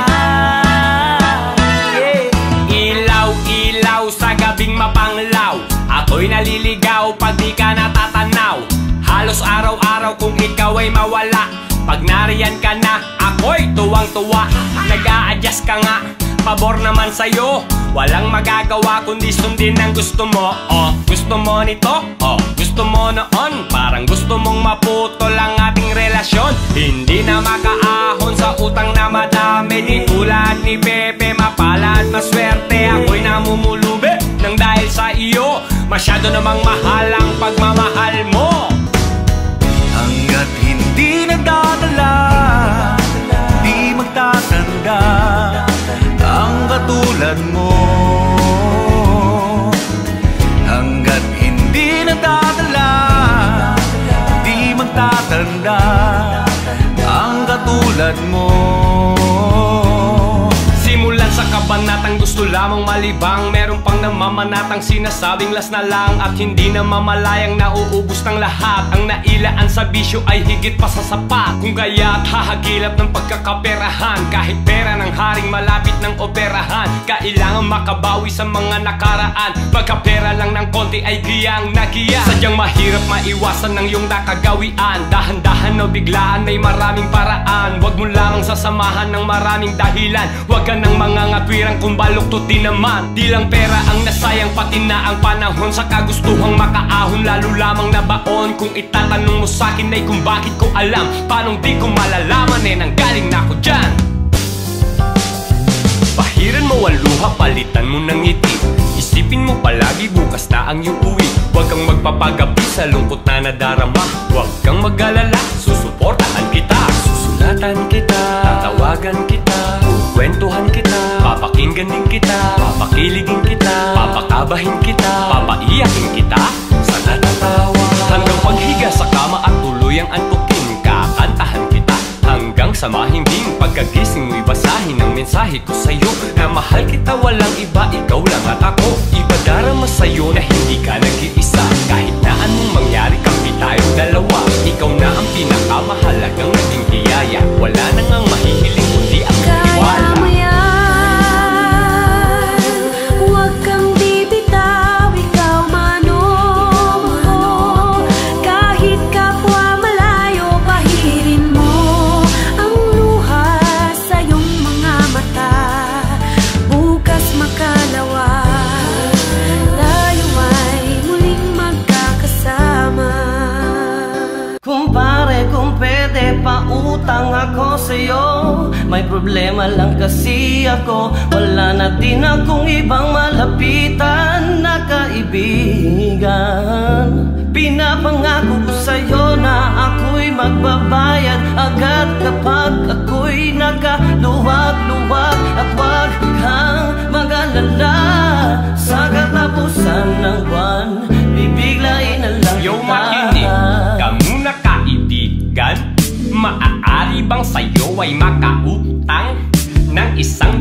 Ilaw-ilaw sa gabing mapanglaw, ako'y naliligaw pag di ka natatanaw. Halos araw-araw kung ikaw ay mawala, pag nariyan ka na, ako'y tuwang-tuwa. Nag-a-adjust ka nga, pabor naman sa'yo, walang magagawa kundi sundin ang gusto mo. Oh, gusto mo nito? Oh, gusto mo noon? Parang gusto mong maputol ang ating relasyon. Hindi na makaahon sa utang na madami, di tulad ni Pepe, mapala at maswerte. Ako'y namumulubi nang dahil sa iyo, masyado namang mahal ang pagmamahal mo. Hanggat hindi nagdadala, di magtatanda ang katulad mo. Hanggat hindi nagdadala, di magtatanda ang katulad mo. Simulan sa kabanatang gusto lamang malibang, meron pang namamanatang sinasabing las na lang, at hindi na mamalayang nauubos ng lahat. Ang nailaan sa bisyo ay higit pa sa sapat, kung kaya't hahagilap ng pagkakaperahan. Kahit pera ng haring malapit ng operahan, kailangan makabawi sa mga nakaraan. Pagkapera lang ng konti ay giyang nagiya, sadyang mahirap maiwasan ng iyong nakagawian. Dahan-dahan o biglaan, may maraming paraan. Huwag mo lamang sasamahan ng maraming dahilan. Huwag ka ng mga ngatwirang kung baluktot din naman. Di lang pera ang nasayang, pati na ang panahon sa kagustuhang makaahon. Lalo lamang na baon, kung itatanong mo sa'kin ay kung bakit ko alam, paanong di ko malalaman nanggaling na ako dyan. Pahiran mo ang luha, palitan mo ng ngiti, isipin mo palagi bukas na ang iyong uwi. Huwag kang magpapagabi sa lungkot na nadarama, huwag kang mag-alala, susuportahan kita. Susulatan kita, tatawagan kita, kukwentuhan kita, papakinggan din kita, papakiligin kita, Kakabahin kita, papaiyakin kita sa natatawa. Hanggang paghiga sa kama at tuluyang antukin, kakantahan kita hanggang sa mahimbing. Pagkagising mo'y basahin ang mensahe ko sa'yo, na mahal kita, walang iba, ikaw lang at ako. Ipadarama sa'yo na hindi ka nag-iisa, kahit na anong mangyari kami tayong dalawa. Ikaw na ang pinakamahalagang naging biyaya, wala nang ang mahihiling kundi ang tiwala. Pautang ako sa'yo, may problema lang kasi ako. Wala na din akong ibang malapitan na kaibigan. Pinapangako ko sa'yo na ako'y magbabayad agad kapag ako'y nakaluwag-luwag. At wag kang mag-alala, sa katapusan ng buwan bibiglain na lang Yo, makinig ka muna kaibigan. Maaari bang sa'yo ay makautang ng 100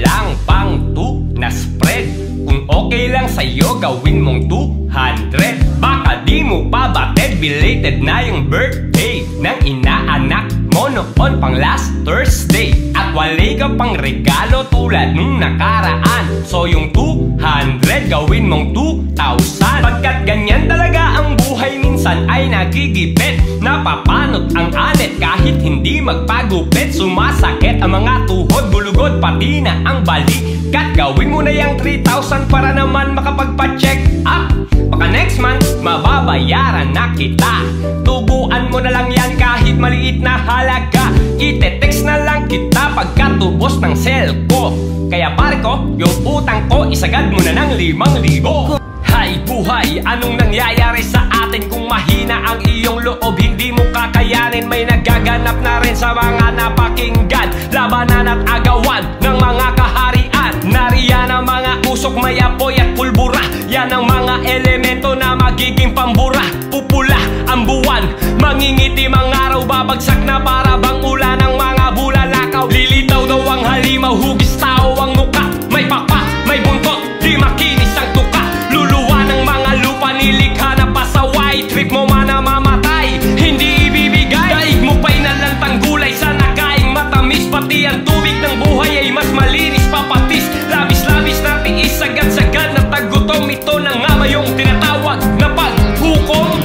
lang pang 2 na spread? Kung okay lang sa'yo, gawin mong 200. Baka di mo pa batid, belated na yung birthday ng inaanak mo noon pang last Thursday. At walay ka pang regalo tulad nung nakaraan. So yung 200, gawin mong 2,000. Pagkat ganyan talaga ang buhay, minsan ay nagigipit. Napapanot ang anet kahit hindi magpagupit. Sumasakit ang mga tuhod, gulugod, pati na ang balikat. Gawin mo na yung 3,000 para naman makapagpa-check up. Baka next month, mababayaran na kita. Tubuan mo na lang yan kahit maliit na halaga. Ite-text na lang kita pagkatubos ng cell ko. Kaya pare ko, yung utang ko, isagad mo na ng 5,000. Hay buhay, anong nangyayari sa atin kung mahina ang iyong loob? Hindi mo kakayanin, may nagaganap na rin sa mga napakinggan. Labanan at agawan ng mga kaharian. Nariyan ang mga usok, may apoy at pulbura. Yan ang mga elemento na magiging pambura. Pupula ang buwan, mangingitim ang araw. Babagsak na para bang ulan ng mga bulalakaw. Lilitaw daw ang halimaw, hugis tao ang muka. May pakpak, may buntot, di makinis ang tuka. Luluwa ng mga lupa, nilikha na pasaway. Trip mo man na mamatay, hindi ibibigay. Daig mo pa'y nalantang gulay sa nakaing matamis. Pati ang tubig ng buhay ay mas malinis papatis. Labis-labis na tiis, sagad-sagad na tagutom. Ito na nga ba yung tinatawag na paghukom?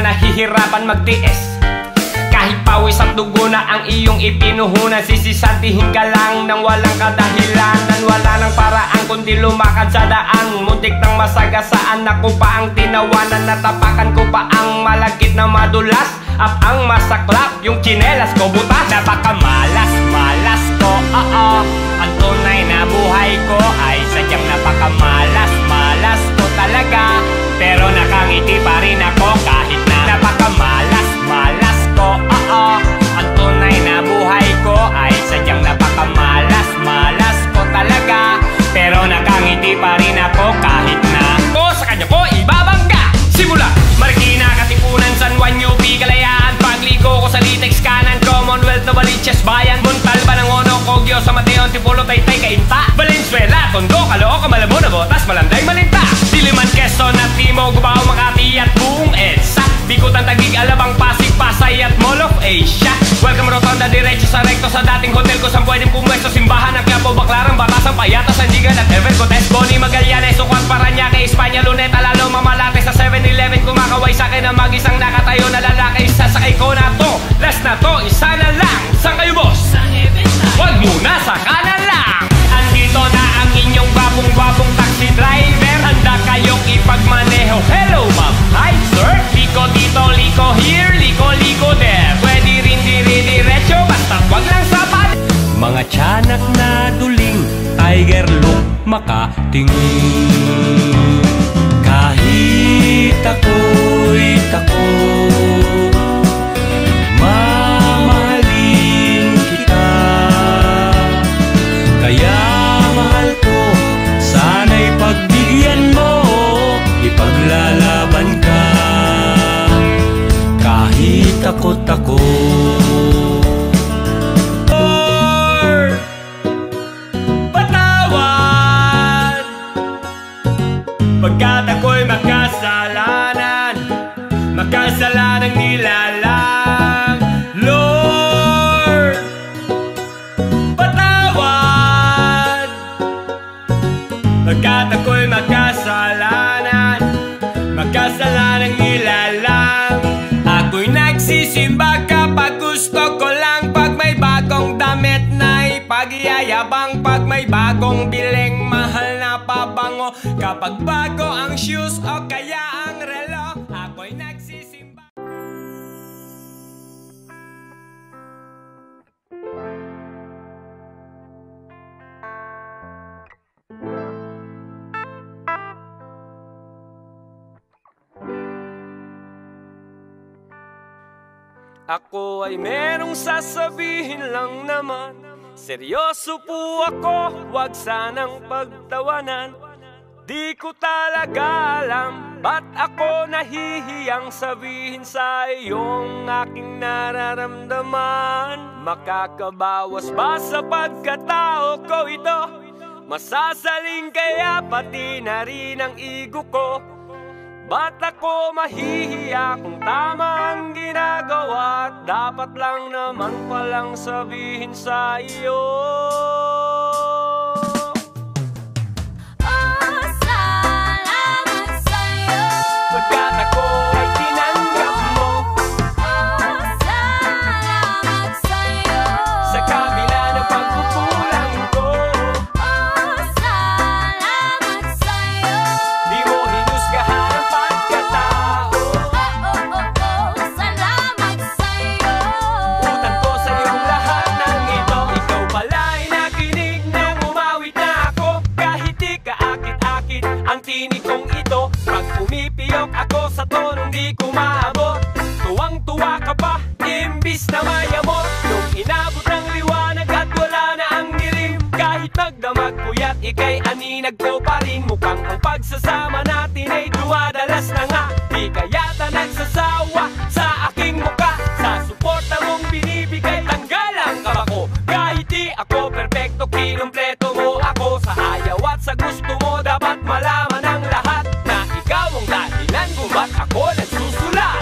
Nahihirapan magtiis, kahit pawis at dugo na ang iyong ipinuhunan. Sisisantihin ka lang ng walang kadahilanan. Wala nang paraan kundi lumakad sa daan. Muntik nang masagasaan, ako pa ang tinawanan. Natapakan ko pa ang malagkit na madulas. At ang masaklap, yung tsinelas ko butas. Napakamalas-malas ko, oo. Ang tunay na buhay ko ay sadyang napakamalas-malas ko talaga. Pero nakangiti pa rin ako kahit na napakamalas-malas ko, oo. Ang tunay na buhay ko ay sadyang napakamalas-malas ko talaga. Inta, Valenzuela, Tondo, Caloocan, Malabon, Nabotas, Malanday, Malinta, Diliman, Quezon at Timog, Cubao, Makati at buong EDSA, Bikutan, Taguig, Alabang, Pasig, Pasay at Mall of Asia. Welcome Rotonda, diretso sa rekto sa dating hotel ko saan pwedeng pumwesto, simbahan at Quiapo, Baclaran, Batasan, Payata, Sandigan at Ever, Cotes, Boni, Magallanes, Sukat, Parañaque, Espanya, Luneta, Lalo, Mamalate sa 7-Eleven, kumakaway sa akin na mag-isang nakatayo na lalaki, sasakay ko na to, last na to, isa na lang. Saan kayo boss? Wag muna, saka na lang. Andito na ang inyong babong-babong taxi driver, handa kayong ipagmaneho. Hello ma'am, hi sir, liko dito, liko here, liko there, pwede rin dire-diretso, basta wag lang sa palit. Mga tiyanak na duling, tiger look, makatingin. Kahit ako'y tako, mamahalin kita. Kaya mahal ko, sana'y pagbigyan mo, ipaglalaban ka. Kahit takot-takot. Patawad pagkat ako'y makasalanan, makasalanang nilalang. Lord, patawad pagkat ako'y makasalanan, makasalanang nilalang. Ako'y nagsisimba kapag gusto ko lang, pag may bagong damit na ipag-iyayabang, pag may bagong biling mahal na pabango, kapag bago ang shoes o kaya ang relo, ako'y nagsisimba. Ako ay merong sasabihin lang naman, seryoso po ako, wag sanang pagtawanan. Di ko talaga alam ba't ako nahihiyang sabihin sa iyong aking nararamdaman. Makakabawas ba sa pagkatao ko ito? Masasaling kaya pati na rin ang ego ko? Ba't ako mahihiya kung tama ang ginagawa? At dapat lang naman palang sabihin sa iyo. Oh, salamat sa'yo. Pagkat ako ay tinanggap mo. Oh, salamat sa'yo. Sa kabila ng pagkukulang ko, Oh, salamat sa'yo. di mo hinusgahan ang pagkatao. Salamat sa'yo. Utang ko sa iyong lahat ng ito. Ikaw pala ay nakinig nang umawit na ako. Kahit di kaakit-akit ang tinig kong ito. Pag pumipiyok ako sa tonong di ko maabot, tuwang-tuwa ka pa, imbis na mayamot. Nung inabot ng liwanag at wala na ang dilim, kahit magdamag puyat, ika'y aninag ko pa rin. Mukhang ang pagsasama natin ay duwadalas na nga. Di kayata nagsasawa sa aking muka. Sa suporta mong binibigay, tanggal ang kaba ko. Kahit di ako perpekto, kinumpleto mo ako. Sa ayaw at sa gusto mo, dapat malaman ang lahat na ikaw ang dahilan kung ba't ako nagsusulat.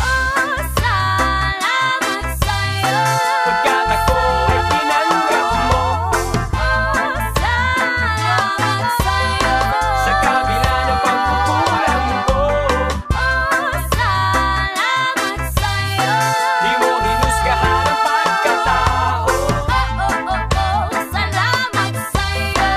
Oh, salamat sa'yo. Pagkat ako ay tinanggap mo. Oh, salamat sa'yo. Sa kabila ng pagkukulang ko, Oh, salamat sa'yo. di mo hinusgahan ang pagkatao. Salamat sa'yo.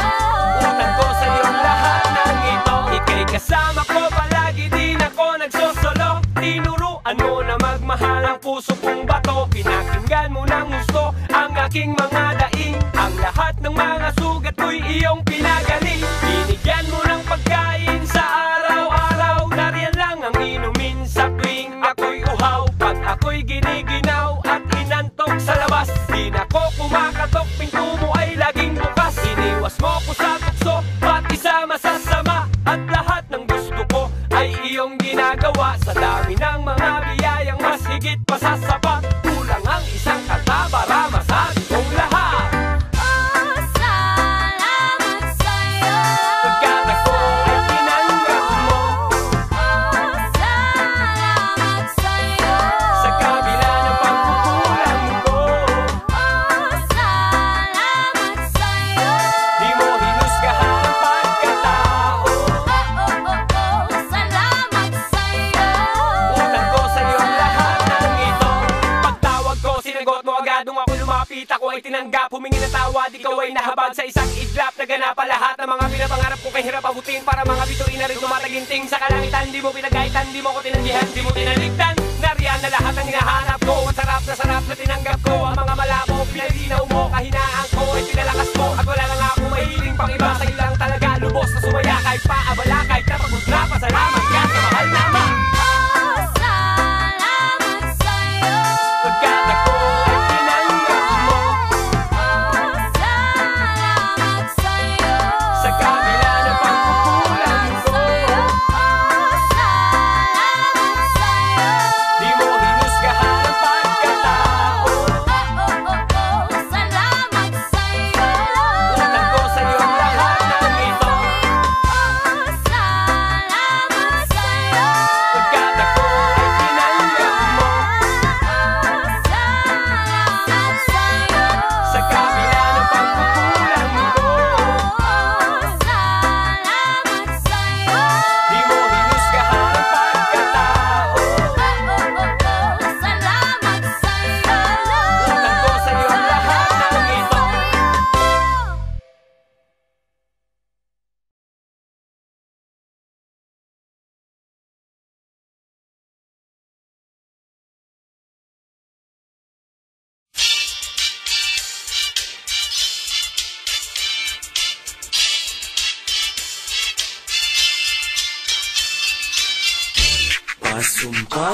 Utang ko sa iyong lahat ng ito. Ika'y kasama ko palagi, din ako nagsosolo. Tinuruan mo na magmahal ang puso kong bato. Pinakinggan mo ng gusto ang aking mga daing. Ang lahat ng mga sugat ko'y iyong pinagaling. Binigyan mo ng pagkain sa araw-araw. Nariyan lang ang inumin sa tuwing ako'y uhaw. Pag ako'y giniginaw at inantok sa labas, di na ko kumakatok, pinto mo ay laging bukas. Iniwas mo ko sa tukso, pati sa masasama. At lahat ng gusto ko ay iyong ginagawa. Sa dami ng mga biyayang mas higit pa sa sapat, kulang ang isang kata para masabi kong lahat. Oh, salamat natagpuan sa isang iglap. Naganap ang lahat ng mga pinapangarap ko, kahirap abutin. Para mga bituin na rin tumataginting sa kalangitan. Di mo pinagaitan, di mo ko tinanggihan, di mo tinaligtan. Nariyan na lahat ng hinahanap ko. Ang sarap na tinanggap ko. Ang mga malabo, pinalinaw mo. Kahinaan ko ay pinalakas mo. At wala na nga ako mahiling pang iba. Sa'yo lang talaga lubos na sumaya. Kahit paabala, kahit napagod na. Pasalamat ka sa mahal na ama.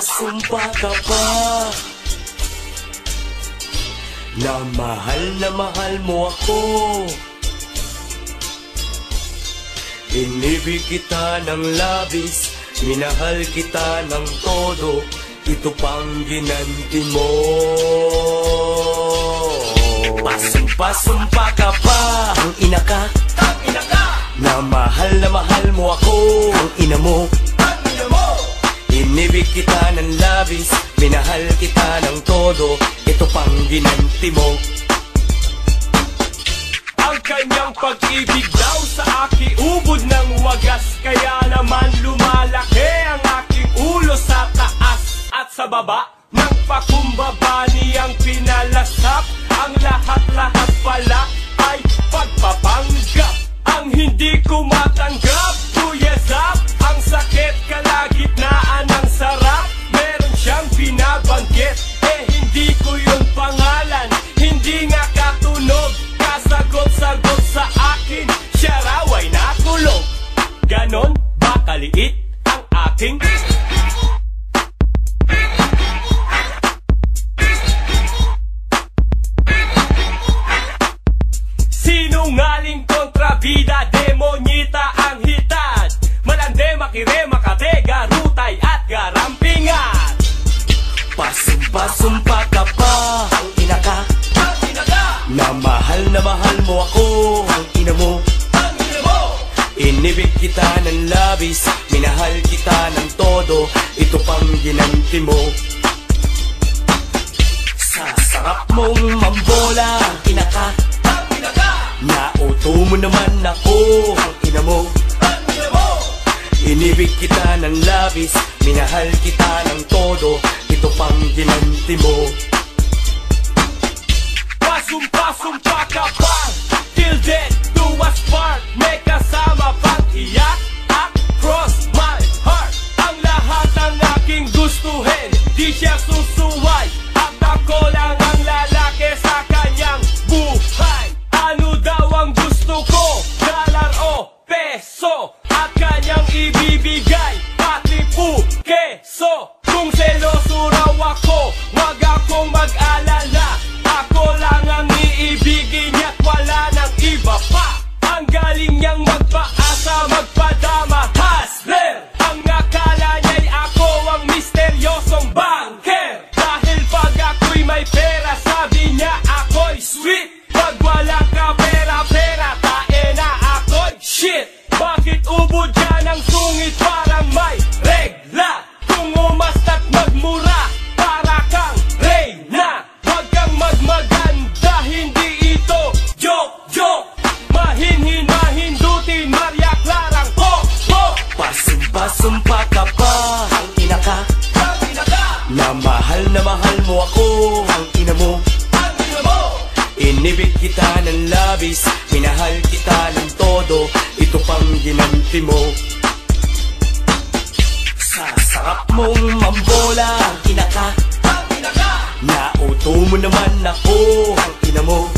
Sumpa ka pa na mahal mo ako. Inibig kita ng labis, minahal kita ng todo. Ito pang ginanti mo. Pasumpa ka pa, ang ina ka, na mahal mo ako. Ang ina mo, inibig kita ng labis, minahal kita ng todo. Ito pang ginanti mo. Ang kanyang pag-ibig daw sa akin ubod ng wagas. Kaya naman lumalaki ang aking ulo sa taas at sa baba. Nang pakumbaba niyang pinalasap, ang lahat-lahat pala ay pagpapanggap. Ang hindi ko matanggap, Kuya Zap, ang sakit kalagitnaan ng sarap. Meron siyang binabanggit, eh hindi ko yung pangalan. Hindi nga katunog, kasagot-sagot sa akin. Siya raw ay nakulog. Ganon ba kaliit ang aking sinungaling kontrabida, demonyita ang hitad. Malande, makire, makate, garutay at garampingan. Pasumpa ka pa, ang ina ka, na mahal mo ako. Ang ina mo, inibig kita ng labis, minahal kita ng todo. Ito pang ginanti mo. Sa sarap mong mambola, ang ina ka, nauto mo naman ako. Ang ina mo, inibig kita ng labis, minahal kita ng todo. Ito pang ginanti mo. Pasumpa ka pa, till death do us part. May kasama pang iyak, cross my heart. Ang lahat ng aking gustuhin, di siya susuway. At ako lang ang lalaki sa kanyang buhay. Ano daw ang gusto ko? Dollar o peso? At kanyang ibibigay, pati po keso. Kung seloso raw ako, wag akong mag-alala. Ako lang ang iibigin niya't wala nang iba pa. Ang galing niyang magpaasa, magpadama, hustler. Ang akala niya'y ako ang misteryosong banker. Dahil pag ako'y may pera, sabi niya ako'y sweet. Pag wala ka pera, tae na ako'y shit. Bakit ubod dyan ang sungit parang may regla? Kung umasta't magmura, para kang reyna. Huwag kang magmaganda, hindi ito joke. Mahindutin, Maria Clarang pok. Pasumpa ka pa, ang ina ka, na mahal mo ako. Ang ina mo, inibig kita ng labis, ginanti mo. Sa sarap mong mambola, ang ina ka, nauto mo naman ako, ang ina mo.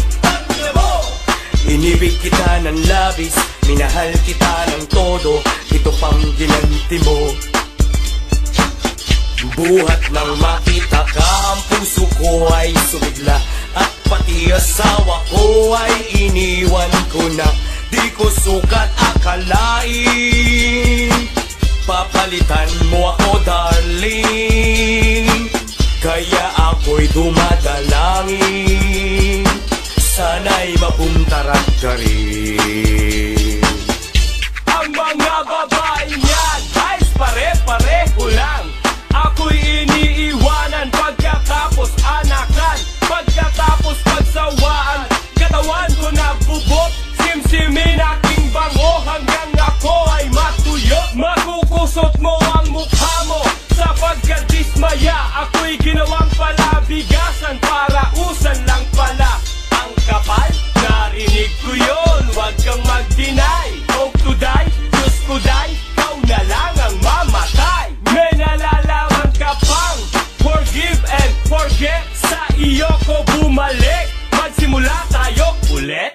Inibig kita ng labis, minahal kita ng todo, ito pang ginanti mo. Buhat nang makita ka, ang puso ko ay sumigla, at pati asawa ko ay iniwan ko na. Di ko sukat akalain, papalitan mo ako darling. Kaya ako'y dumadalangin, sana'y mapuntarat ka rin. Ang mga babae niyan, guys, pare-pareho lang. Ako'y iniiwanan pagkatapos anakan, pagkatapos pagsawaan. Katawan ko nabubot, simsimin aking bango, hanggang ako ay matuyo. Makukusot mo ang mukha mo sapagkat dismaya. Ako'y ginawang palabigasan, para usan lang pala ang kapal. Narinig ko yun, huwag kang mag-deny. Hope to die, Diyos ko die, ikaw na lang ang mamatay. May nalalaman ka pang forgive and forget, sa iyo ko bumalik, magsimula tayo ulit.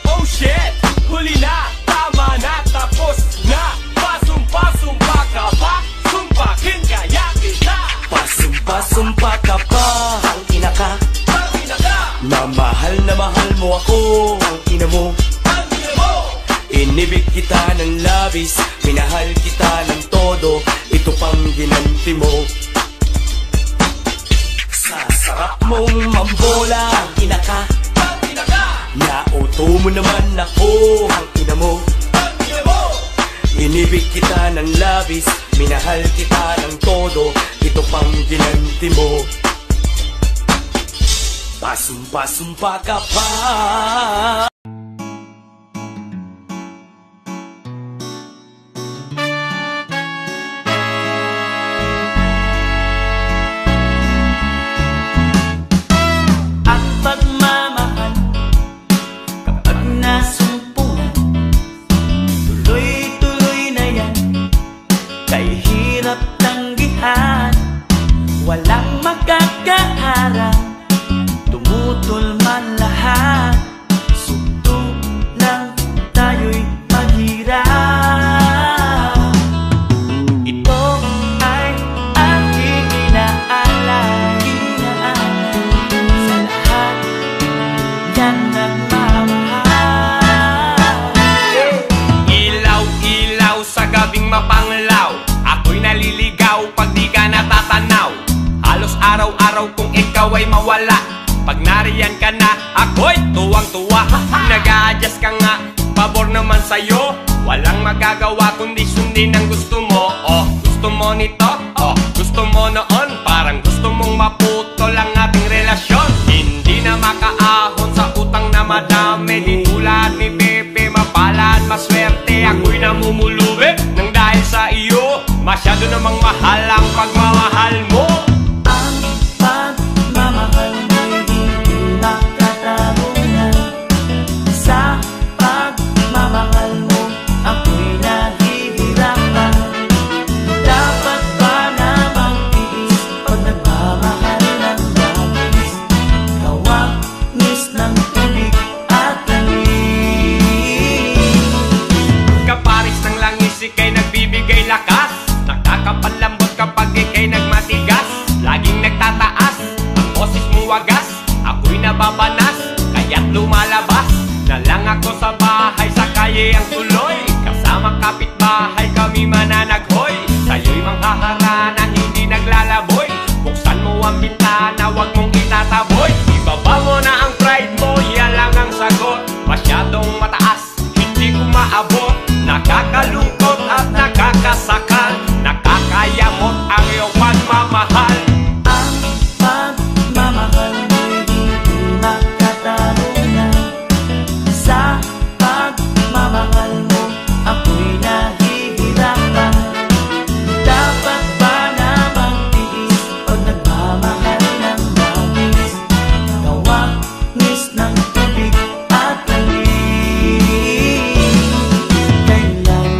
Oh shit, huli na, tama na, tapos na. Pasumpa-sumpa ka pa, sumpakin kaya kita. Pasumpa-sumpa ka pa, ang ina ka, na mahal mo ako, ang ina mo. Inibig kita ng labis, minahal kita ng todo, ito pang ginanti mo. Sa sarap mong mambola, ang ina ka, nauto mo naman ako, ang ina mo. Inibig kita ng labis, minahal kita ng todo, ito pang ginanti mo. Pasumpa-sumpa ka pa. At pagmamahal, kapag nasumpungan, tuloy-tuloy na yan, kay hirap tanggihan. Walang magkakaharang, tumutol man lahat, sugto lang tayo'y maghirap. Ito ay aking inaalay, sa lahat yan nagmamahal. Ilaw-ilaw sa gabing mapanglaw, ako'y naliligaw pag di ka natatanaw. Halos araw-araw kung ikaw ay mawala, pag nariyan ka na, ako'y tuwang-tuwa. Nag-a-adjust ka nga, pabor naman sa'yo, walang magagawa kundi sundin ang gusto mo. Oh, gusto mo nito, oh, gusto mo noon, parang gusto mong maputol ang ating relasyon. Hindi na makaahon sa utang na madami, di tulad ni Pepe, mapalad, maswerte. Ako'y namumulubi nang dahil sa iyo, masyado namang mahal ang pagmamahal mo. Ang pagmamahal mo'y hindi makatarungan, sa pagmamahal mo ako'y nahihirapan. Dapat ba namang tiis pag nagmamahal ng labis, kawangis ng tubig at langis. Kaparis ng langis, ika'y nagbibigay lakas, nakakapanlambot kapag ika'y nagmatigas. Laging nagtataas, ang boses mo wagas, ako'y nababanas, kaya't lumalabas na lang ako sa bahay, sa kalye ang tuloy, kasama kapitbahay kami mananaghoy. Sa'yo'y manghaharana, hindi naglalaboy, buksan mo ang bintana, wag mong itataboy. Ibaba mo na ang pride mo, yan lang ang sagot, masyadong mataas, hindi ko maabot. Nakakalungkot at nakakasakal, nakakayamot ang iyong pagmamahal. Ang pagmamahal mo'y hindi makatarungan, sa pagmamahal mo ako'y nahihirapan. Dapat ba namang tiis pag nagmamahal ng labis, kawangis ng tubig at langis. Kailan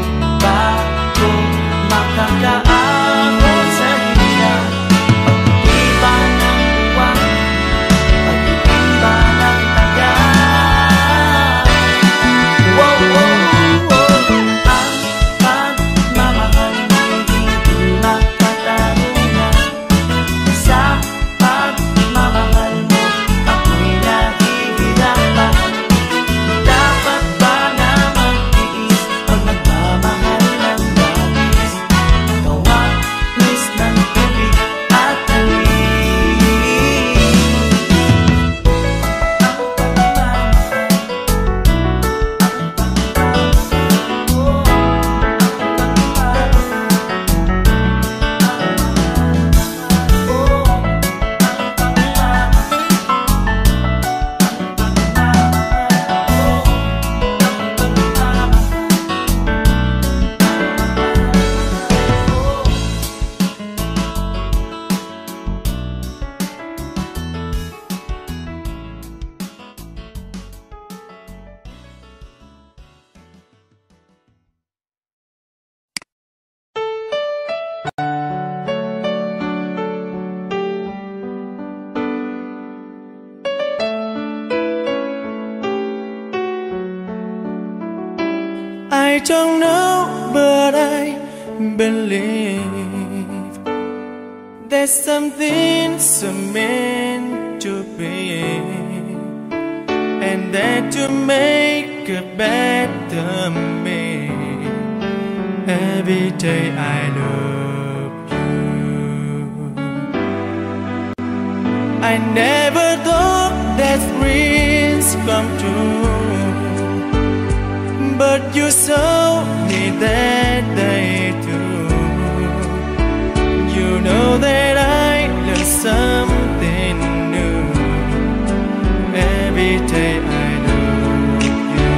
I don't know, but I believe there's something so meant to be, and that to make a better me. Every day I love you. I never thought that dreams come true, but you saw me that day too. You know that I learned something new. Every day I love you.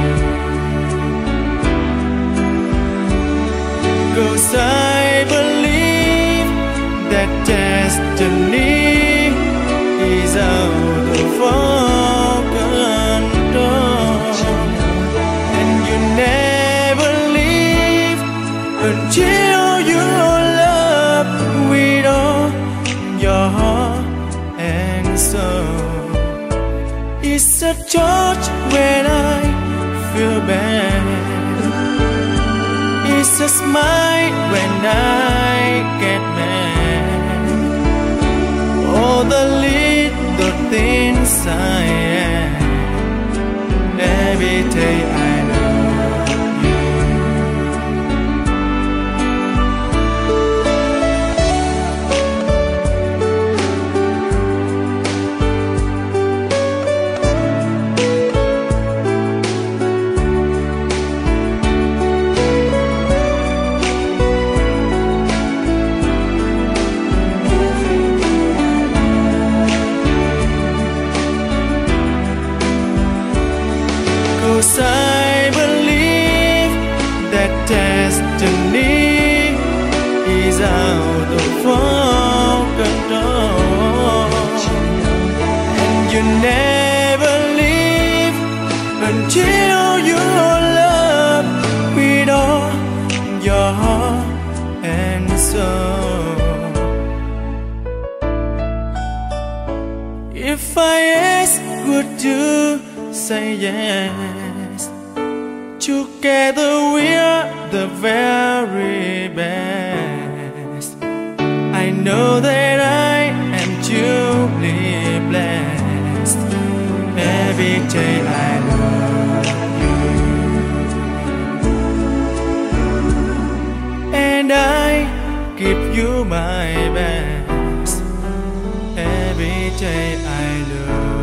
'Cause I believe that destiny is out of our control, and you never leave until you love with all your heart and soul. It's a touch when I feel bad, it's a smile when I get mad. All the little things I am. Every day I love you. I believe that destiny is out of our control, and you never leave until you love with all your heart and soul. If I ask, would you say yes? Together we're the very best. I know that I am truly blessed. Every day I love you, and I give you my best. Every day I love you.